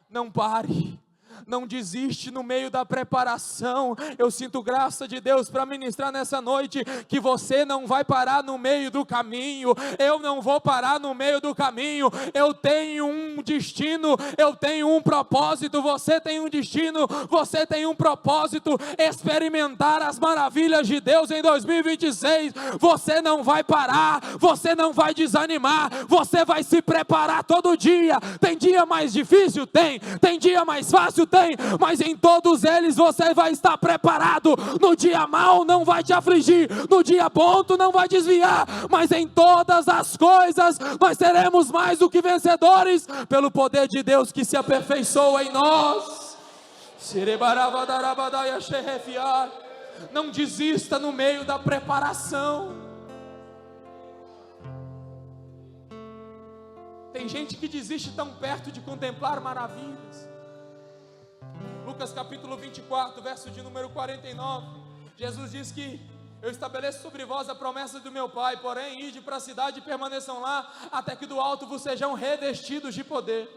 Não pare. Não desiste no meio da preparação. Eu sinto graça de Deus para ministrar nessa noite, que você não vai parar no meio do caminho. Eu não vou parar no meio do caminho. Eu tenho um destino, eu tenho um propósito. Você tem um destino, você tem um propósito. Experimentar as maravilhas de Deus em 2026. Você não vai parar, você não vai desanimar, você vai se preparar todo dia. Tem dia mais difícil? Tem dia mais fácil? Tem, mas em todos eles você vai estar preparado. No dia mau não vai te afligir, no dia bom tu não vai desviar, mas em todas as coisas nós seremos mais do que vencedores, pelo poder de Deus que se aperfeiçoa em nós. Não desista no meio da preparação. Tem gente que desiste tão perto de contemplar maravilhas. Lucas capítulo 24, verso de número 49, Jesus diz que eu estabeleço sobre vós a promessa do meu Pai, porém ide para a cidade e permaneçam lá, até que do alto vos sejam revestidos de poder.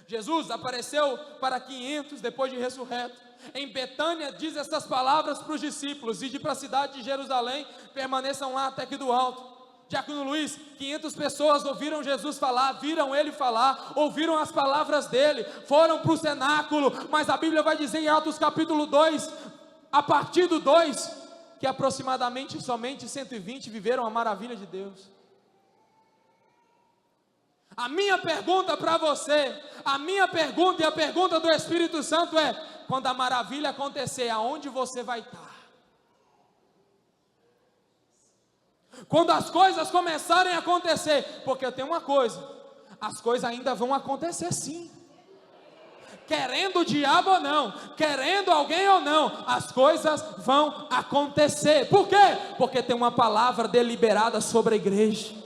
Jesus apareceu para 500 depois de ressurreto. Em Betânia diz essas palavras para os discípulos: ide para a cidade de Jerusalém, permaneçam lá até que do alto. Diácono Luiz, 500 pessoas ouviram Jesus falar, viram ele falar, ouviram as palavras dele, foram para o cenáculo, mas a Bíblia vai dizer em Atos capítulo 2, a partir do 2, que aproximadamente somente 120 viveram a maravilha de Deus. A minha pergunta para você, a minha pergunta e a pergunta do Espírito Santo é: quando a maravilha acontecer, aonde você vai estar? Quando as coisas começarem a acontecer, porque eu tenho uma coisa, as coisas ainda vão acontecer sim, querendo o diabo ou não, querendo alguém ou não, as coisas vão acontecer. Por quê? Porque tem uma palavra deliberada sobre a igreja,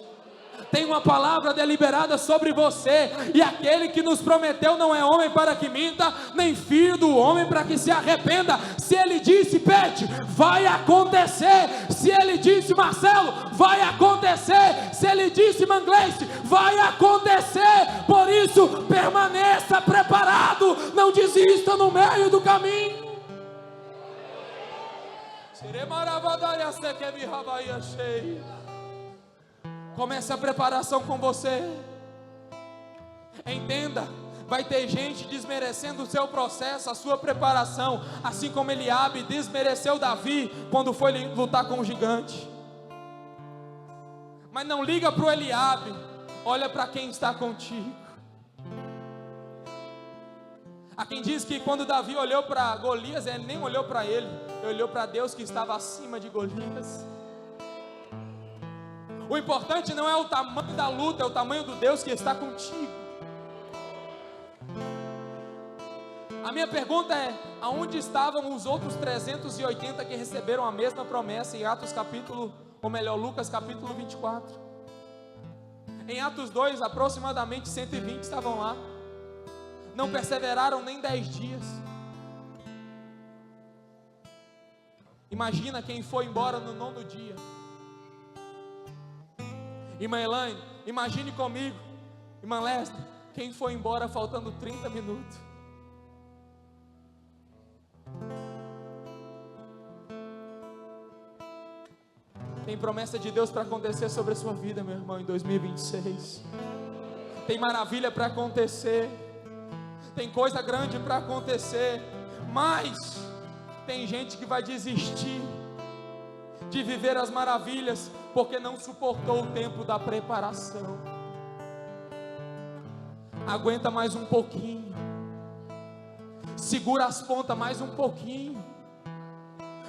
tem uma palavra deliberada sobre você, e aquele que nos prometeu não é homem para que minta, nem filho do homem para que se arrependa. Se ele disse Pete, vai acontecer. Se ele disse Marcelo, vai acontecer. Se ele disse Mangleste, vai acontecer. Por isso, permaneça preparado, não desista no meio do caminho. Comece a preparação com você. Entenda, vai ter gente desmerecendo o seu processo, a sua preparação, assim como Eliabe desmereceu Davi quando foi lutar com o gigante. Mas não liga para o Eliabe, olha para quem está contigo. Há quem diz que quando Davi olhou para Golias, ele nem olhou para ele olhou para Deus que estava acima de Golias. O importante não é o tamanho da luta, é o tamanho do Deus que está contigo. A minha pergunta é: aonde estavam os outros 380 que receberam a mesma promessa em Atos capítulo, ou melhor, Lucas capítulo 24? Em Atos 2, aproximadamente 120 estavam lá. Não perseveraram nem 10 dias. Imagina quem foi embora no 9º dia. Irmã Elaine, imagine comigo. Irmã Leslie, quem foi embora faltando 30 minutos. Tem promessa de Deus para acontecer sobre a sua vida, meu irmão, em 2026. Tem maravilha para acontecer. Tem coisa grande para acontecer. Mas tem gente que vai desistir de viver as maravilhas porque não suportou o tempo da preparação. Aguenta mais um pouquinho. Segura as pontas mais um pouquinho.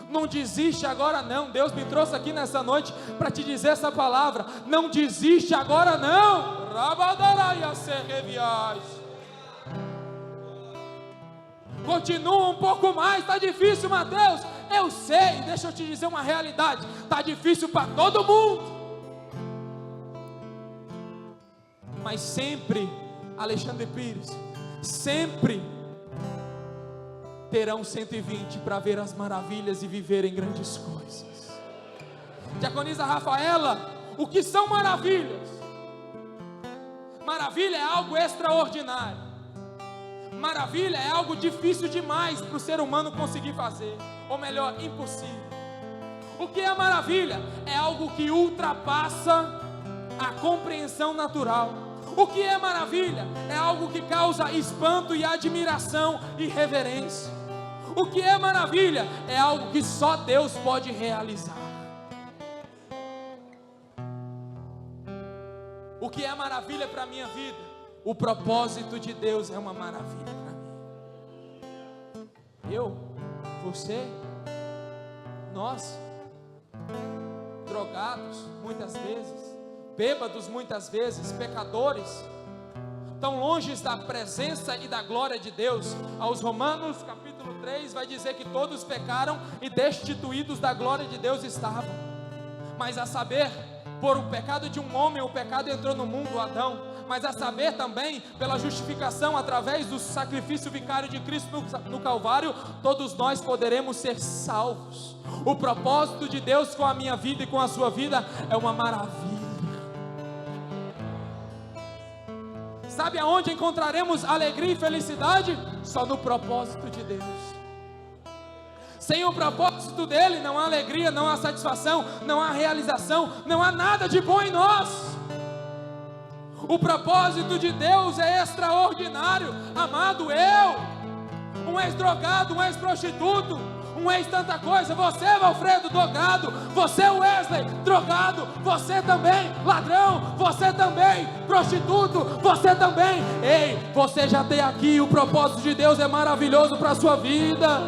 Não desiste agora não. Deus me trouxe aqui nessa noite para te dizer essa palavra. Não desiste agora não. Continua um pouco mais. Está difícil, Mateus. Eu sei, deixa eu te dizer uma realidade. Está difícil para todo mundo. Mas sempre, Alexandre Pires, sempre terão 120 para ver as maravilhas e viverem grandes coisas. Diaconisa Rafaela, o que são maravilhas? Maravilha é algo extraordinário. Maravilha é algo difícil demais para o ser humano conseguir fazer, ou melhor, impossível. O que é maravilha? É algo que ultrapassa a compreensão natural. O que é maravilha? É algo que causa espanto e admiração e reverência. O que é maravilha? É algo que só Deus pode realizar. O que é maravilha para a minha vida? O propósito de Deus é uma maravilha para mim. Eu, você, nós, drogados muitas vezes, bêbados muitas vezes, pecadores, tão longe da presença e da glória de Deus. Aos Romanos capítulo 3 vai dizer que todos pecaram e destituídos da glória de Deus estavam. Mas a saber, por o pecado de um homem, o pecado entrou no mundo, Adão. Mas a saber também, pela justificação através do sacrifício vicário de Cristo no Calvário, todos nós poderemos ser salvos. O propósito de Deus com a minha vida e com a sua vida é uma maravilha. Sabe aonde encontraremos alegria e felicidade? Só no propósito de Deus. Sem o propósito dele, não há alegria, não há satisfação, não há realização, não há nada de bom em nós. O propósito de Deus é extraordinário. Amado, um ex-drogado, um ex-prostituto, um ex-tanta coisa, você, Valfredo, drogado, você, Wesley, drogado, você também, ladrão, você também, prostituto, você também. Ei, você já tem aqui, o propósito de Deus é maravilhoso para a sua vida.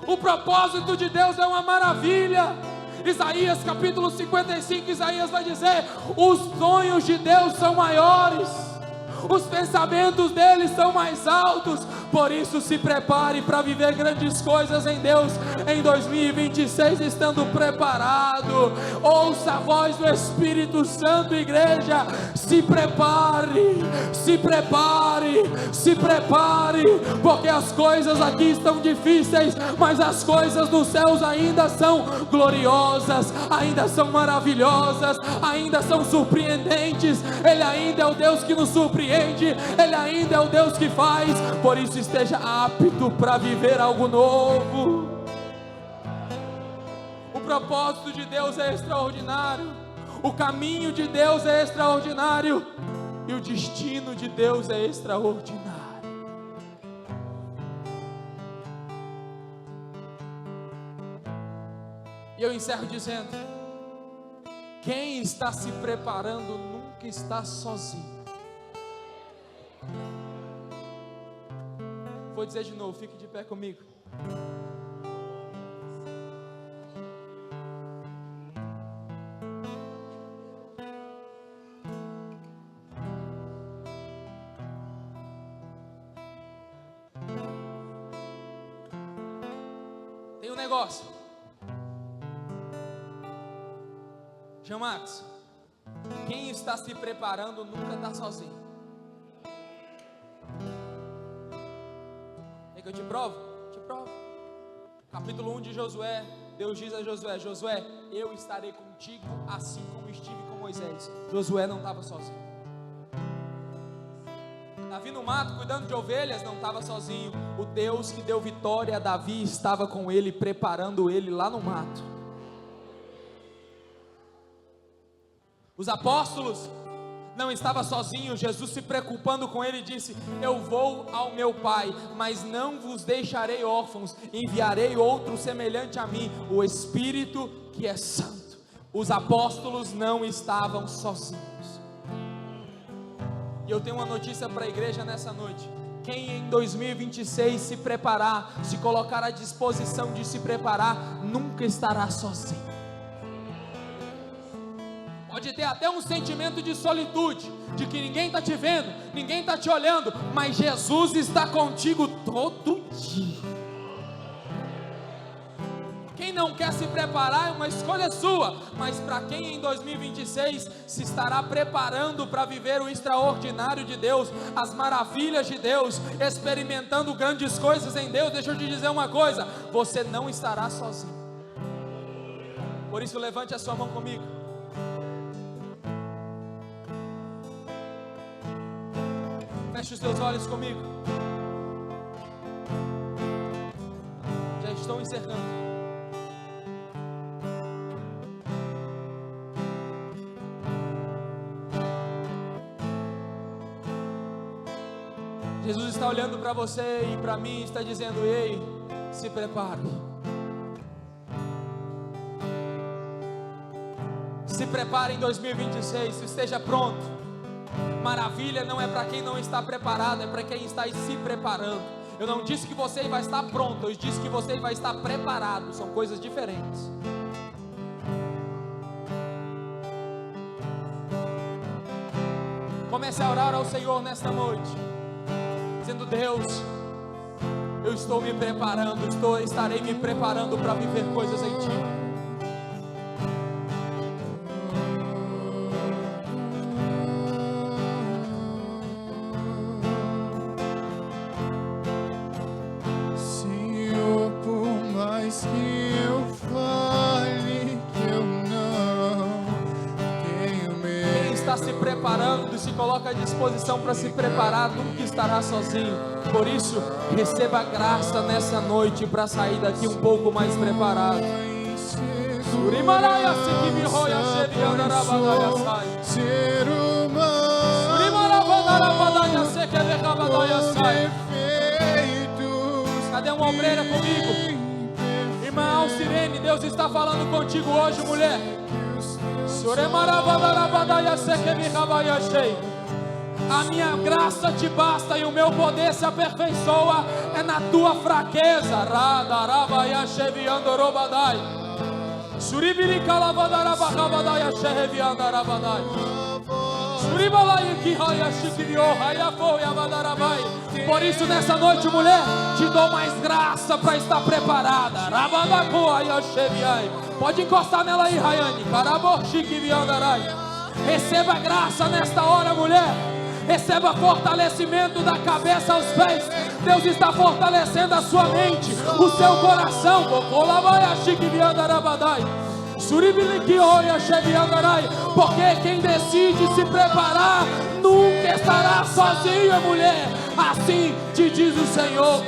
O propósito de Deus é uma maravilha. Isaías capítulo 55, Isaías vai dizer: os sonhos de Deus são maiores, os pensamentos dele são mais altos. Por isso se prepare para viver grandes coisas em Deus em 2026, estando preparado. Ouça a voz do Espírito Santo, igreja. Se prepare, se prepare, se prepare, porque as coisas aqui estão difíceis, mas as coisas dos céus ainda são gloriosas, ainda são maravilhosas, ainda são surpreendentes. Ele ainda é o Deus que nos surpreende, Ele ainda é o Deus que faz. Por isso esteja apto para viver algo novo. O propósito de Deus é extraordinário, o caminho de Deus é extraordinário e o destino de Deus é extraordinário. E eu encerro dizendo: quem está se preparando nunca está sozinho. Vou dizer de novo, fique de pé comigo. Tem um negócio, Jean Max, quem está se preparando nunca está sozinho. Que eu te provo? Te provo. Capítulo 1 de Josué, Deus diz a Josué: Josué, eu estarei contigo assim como estive com Moisés. Josué não estava sozinho. Davi no mato, cuidando de ovelhas, não estava sozinho. O Deus que deu vitória a Davi estava com ele, preparando ele lá no mato. Os apóstolos não estava sozinho. Jesus, se preocupando com ele, disse: eu vou ao meu Pai, mas não vos deixarei órfãos, enviarei outro semelhante a mim, o Espírito que é Santo. Os apóstolos não estavam sozinhos. E eu tenho uma notícia para a igreja nessa noite: quem em 2026 se preparar, se colocar à disposição de se preparar, nunca estará sozinho. Pode ter até um sentimento de solitude, de que ninguém está te vendo, ninguém está te olhando, mas Jesus está contigo todo dia. Quem não quer se preparar é uma escolha sua, mas para quem em 2026 se estará preparando para viver o extraordinário de Deus, as maravilhas de Deus, experimentando grandes coisas em Deus, deixa eu te dizer uma coisa: você não estará sozinho. Por isso levante a sua mão comigo. Feche os teus olhos comigo. Já estou encerrando. Jesus está olhando para você e para mim, está dizendo: ei, se prepare. Se prepare em 2026, esteja pronto. Maravilha não é para quem não está preparado, é para quem está se preparando. Eu não disse que você vai estar pronto, eu disse que você vai estar preparado, são coisas diferentes. Comece a orar ao Senhor nesta noite, dizendo: Deus, eu estou me preparando, estarei me preparando para viver coisas em Ti. Senhor, por mais que eu fale que eu não tenho medo. Quem está se preparando e se coloca à disposição para se preparar, nunca estará sozinho. Por isso, receba graça nessa noite para sair daqui um pouco mais preparado. Ser humano, cadê uma obreira comigo? Irmã Alcirene, Deus está falando contigo hoje, mulher. A minha graça te basta e o meu poder se aperfeiçoa é na tua fraqueza. Por isso nessa noite, mulher, te dou mais graça para estar preparada. Pode encostar nela aí, Rayane. Receba graça nesta hora, mulher. Receba fortalecimento da cabeça aos pés. Deus está fortalecendo a sua mente, o seu coração. Porque quem decide se preparar nunca estará sozinho, mulher. Assim te diz o Senhor.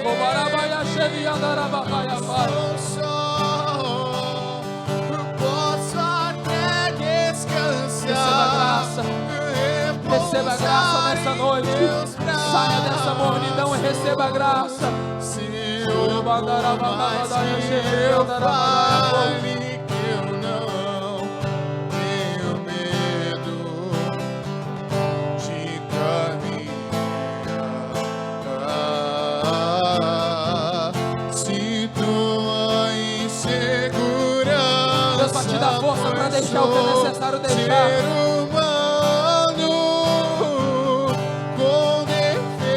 posso até descansar. Receba graça nessa noite. Saia dessa mornidão e receba graça. Senhor, por mais que eu fale que eu não tenho medo de caminhar, sinto a insegurança. Deus vai te dar força para deixar o que é necessário deixar.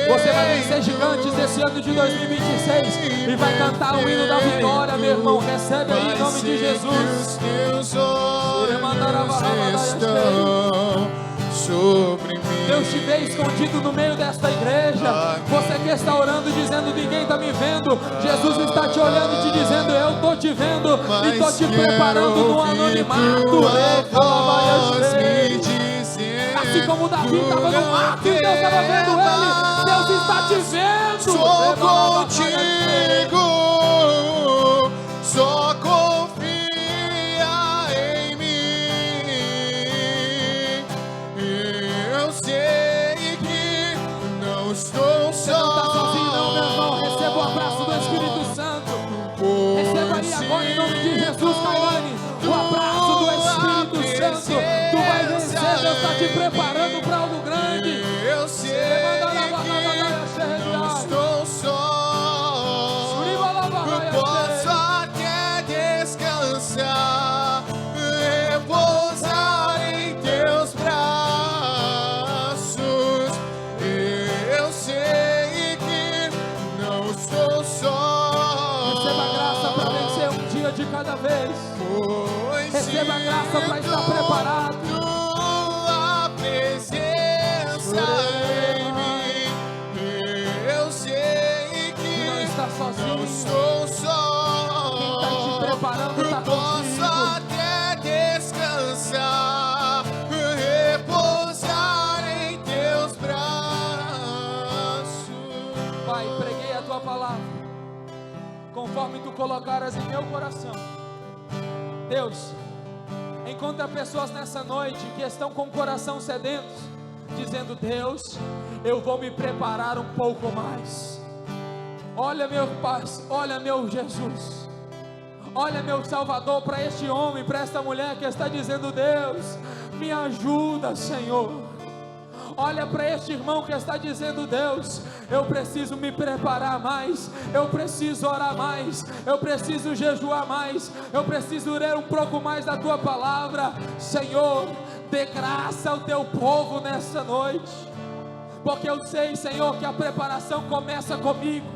Você vai vencer gigantes esse ano de 2026 e vai cantar o hino da vitória, meu irmão. Recebe aí em nome de Jesus. Teus olhos estão sobre mim. Deus te vê escondido no meio desta igreja. Você que está orando dizendo: ninguém está me vendo. Jesus está te olhando e te dizendo: eu estou te vendo e estou te preparando no anonimato. Assim como Davi estava no mato e Deus estava vendo ele, Deus está te vendo. Sou contigo, só confia em mim. Eu sei que não estou Você não está sozinho não, meu irmão. só. Receba o abraço do Espírito Santo. Receba aí agora em nome de Jesus, Cailane, o abraço do Espírito Santo. Tu vai vencer, Deus está te preparando para algo grande. Eu sei que não estou só. Eu posso até descansar, repousar em teus braços. Eu sei que não estou só. Receba graça para vencer um dia de cada vez. Receba graça para estar preparado. Tua presença em mim. Eu sei que Não está sozinho. não estou só. Quem está te preparando está Posso contigo. até descansar, repousar em teus braços. conforme tu colocaras em meu coração. Deus, encontra pessoas nessa noite que estão com o coração sedentos, dizendo: Deus, eu vou me preparar um pouco mais. Olha meu Pai, olha meu Jesus, olha meu Salvador, para este homem, para esta mulher que está dizendo: Deus, me ajuda, Senhor. Olha para este irmão que está dizendo: Deus, eu preciso me preparar mais, eu preciso orar mais, eu preciso jejuar mais, eu preciso ler um pouco mais da tua palavra. Senhor, dê graça ao teu povo nessa noite, porque eu sei, Senhor, que a preparação começa comigo.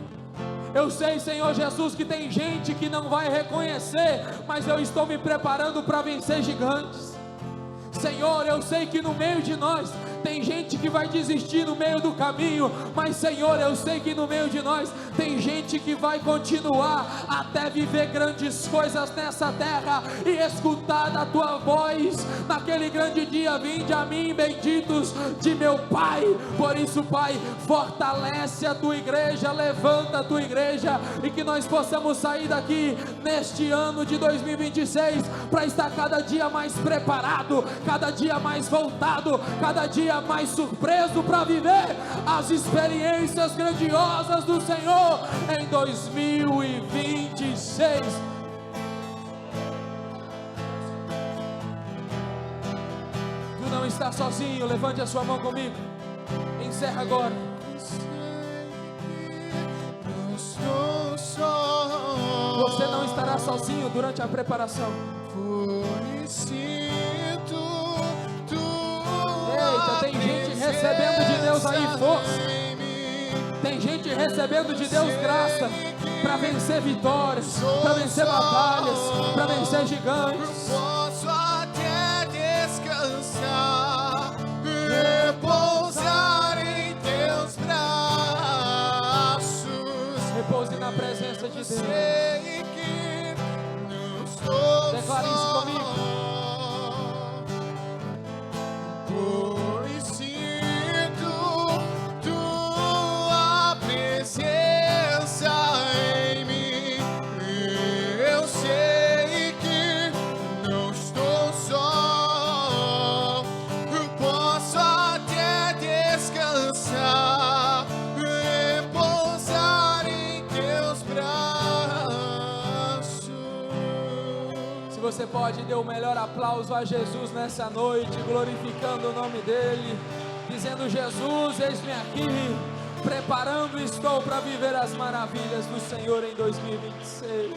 Eu sei, Senhor Jesus, que tem gente que não vai reconhecer, mas eu estou me preparando para vencer gigantes. Senhor, eu sei que no meio de nós tem gente que vai desistir no meio do caminho, mas Senhor, eu sei que no meio de nós tem gente que vai continuar até viver grandes coisas nessa terra e escutar da tua voz naquele grande dia: vinde a mim, benditos de meu Pai. Por isso, Pai, fortalece a tua igreja, levanta a tua igreja, e que nós possamos sair daqui neste ano de 2026 para estar cada dia mais preparado, cada dia mais voltado, cada dia mais surpreso para viver as experiências grandiosas do Senhor em 2026. Tu não está sozinho, levante a sua mão comigo, encerra agora. Você não estará sozinho durante a preparação. Eita, tem gente recebendo de Deus aí força, tem gente recebendo de Deus graça para vencer vitórias, para vencer batalhas, para vencer gigantes. Posso até descansar, repousar em teus braços. Repouse na presença de Deus. Sei que não estou Declare isso comigo. Pois sinto tua presença em mim. Eu sei que não estou só. Posso até descansar, repousar em teus braços. Se você pode, dê o melhor aplauso a Jesus nessa noite, glorificando o nome dele, dizendo: Jesus, eis-me aqui, preparando estou para viver as maravilhas do Senhor em 2026.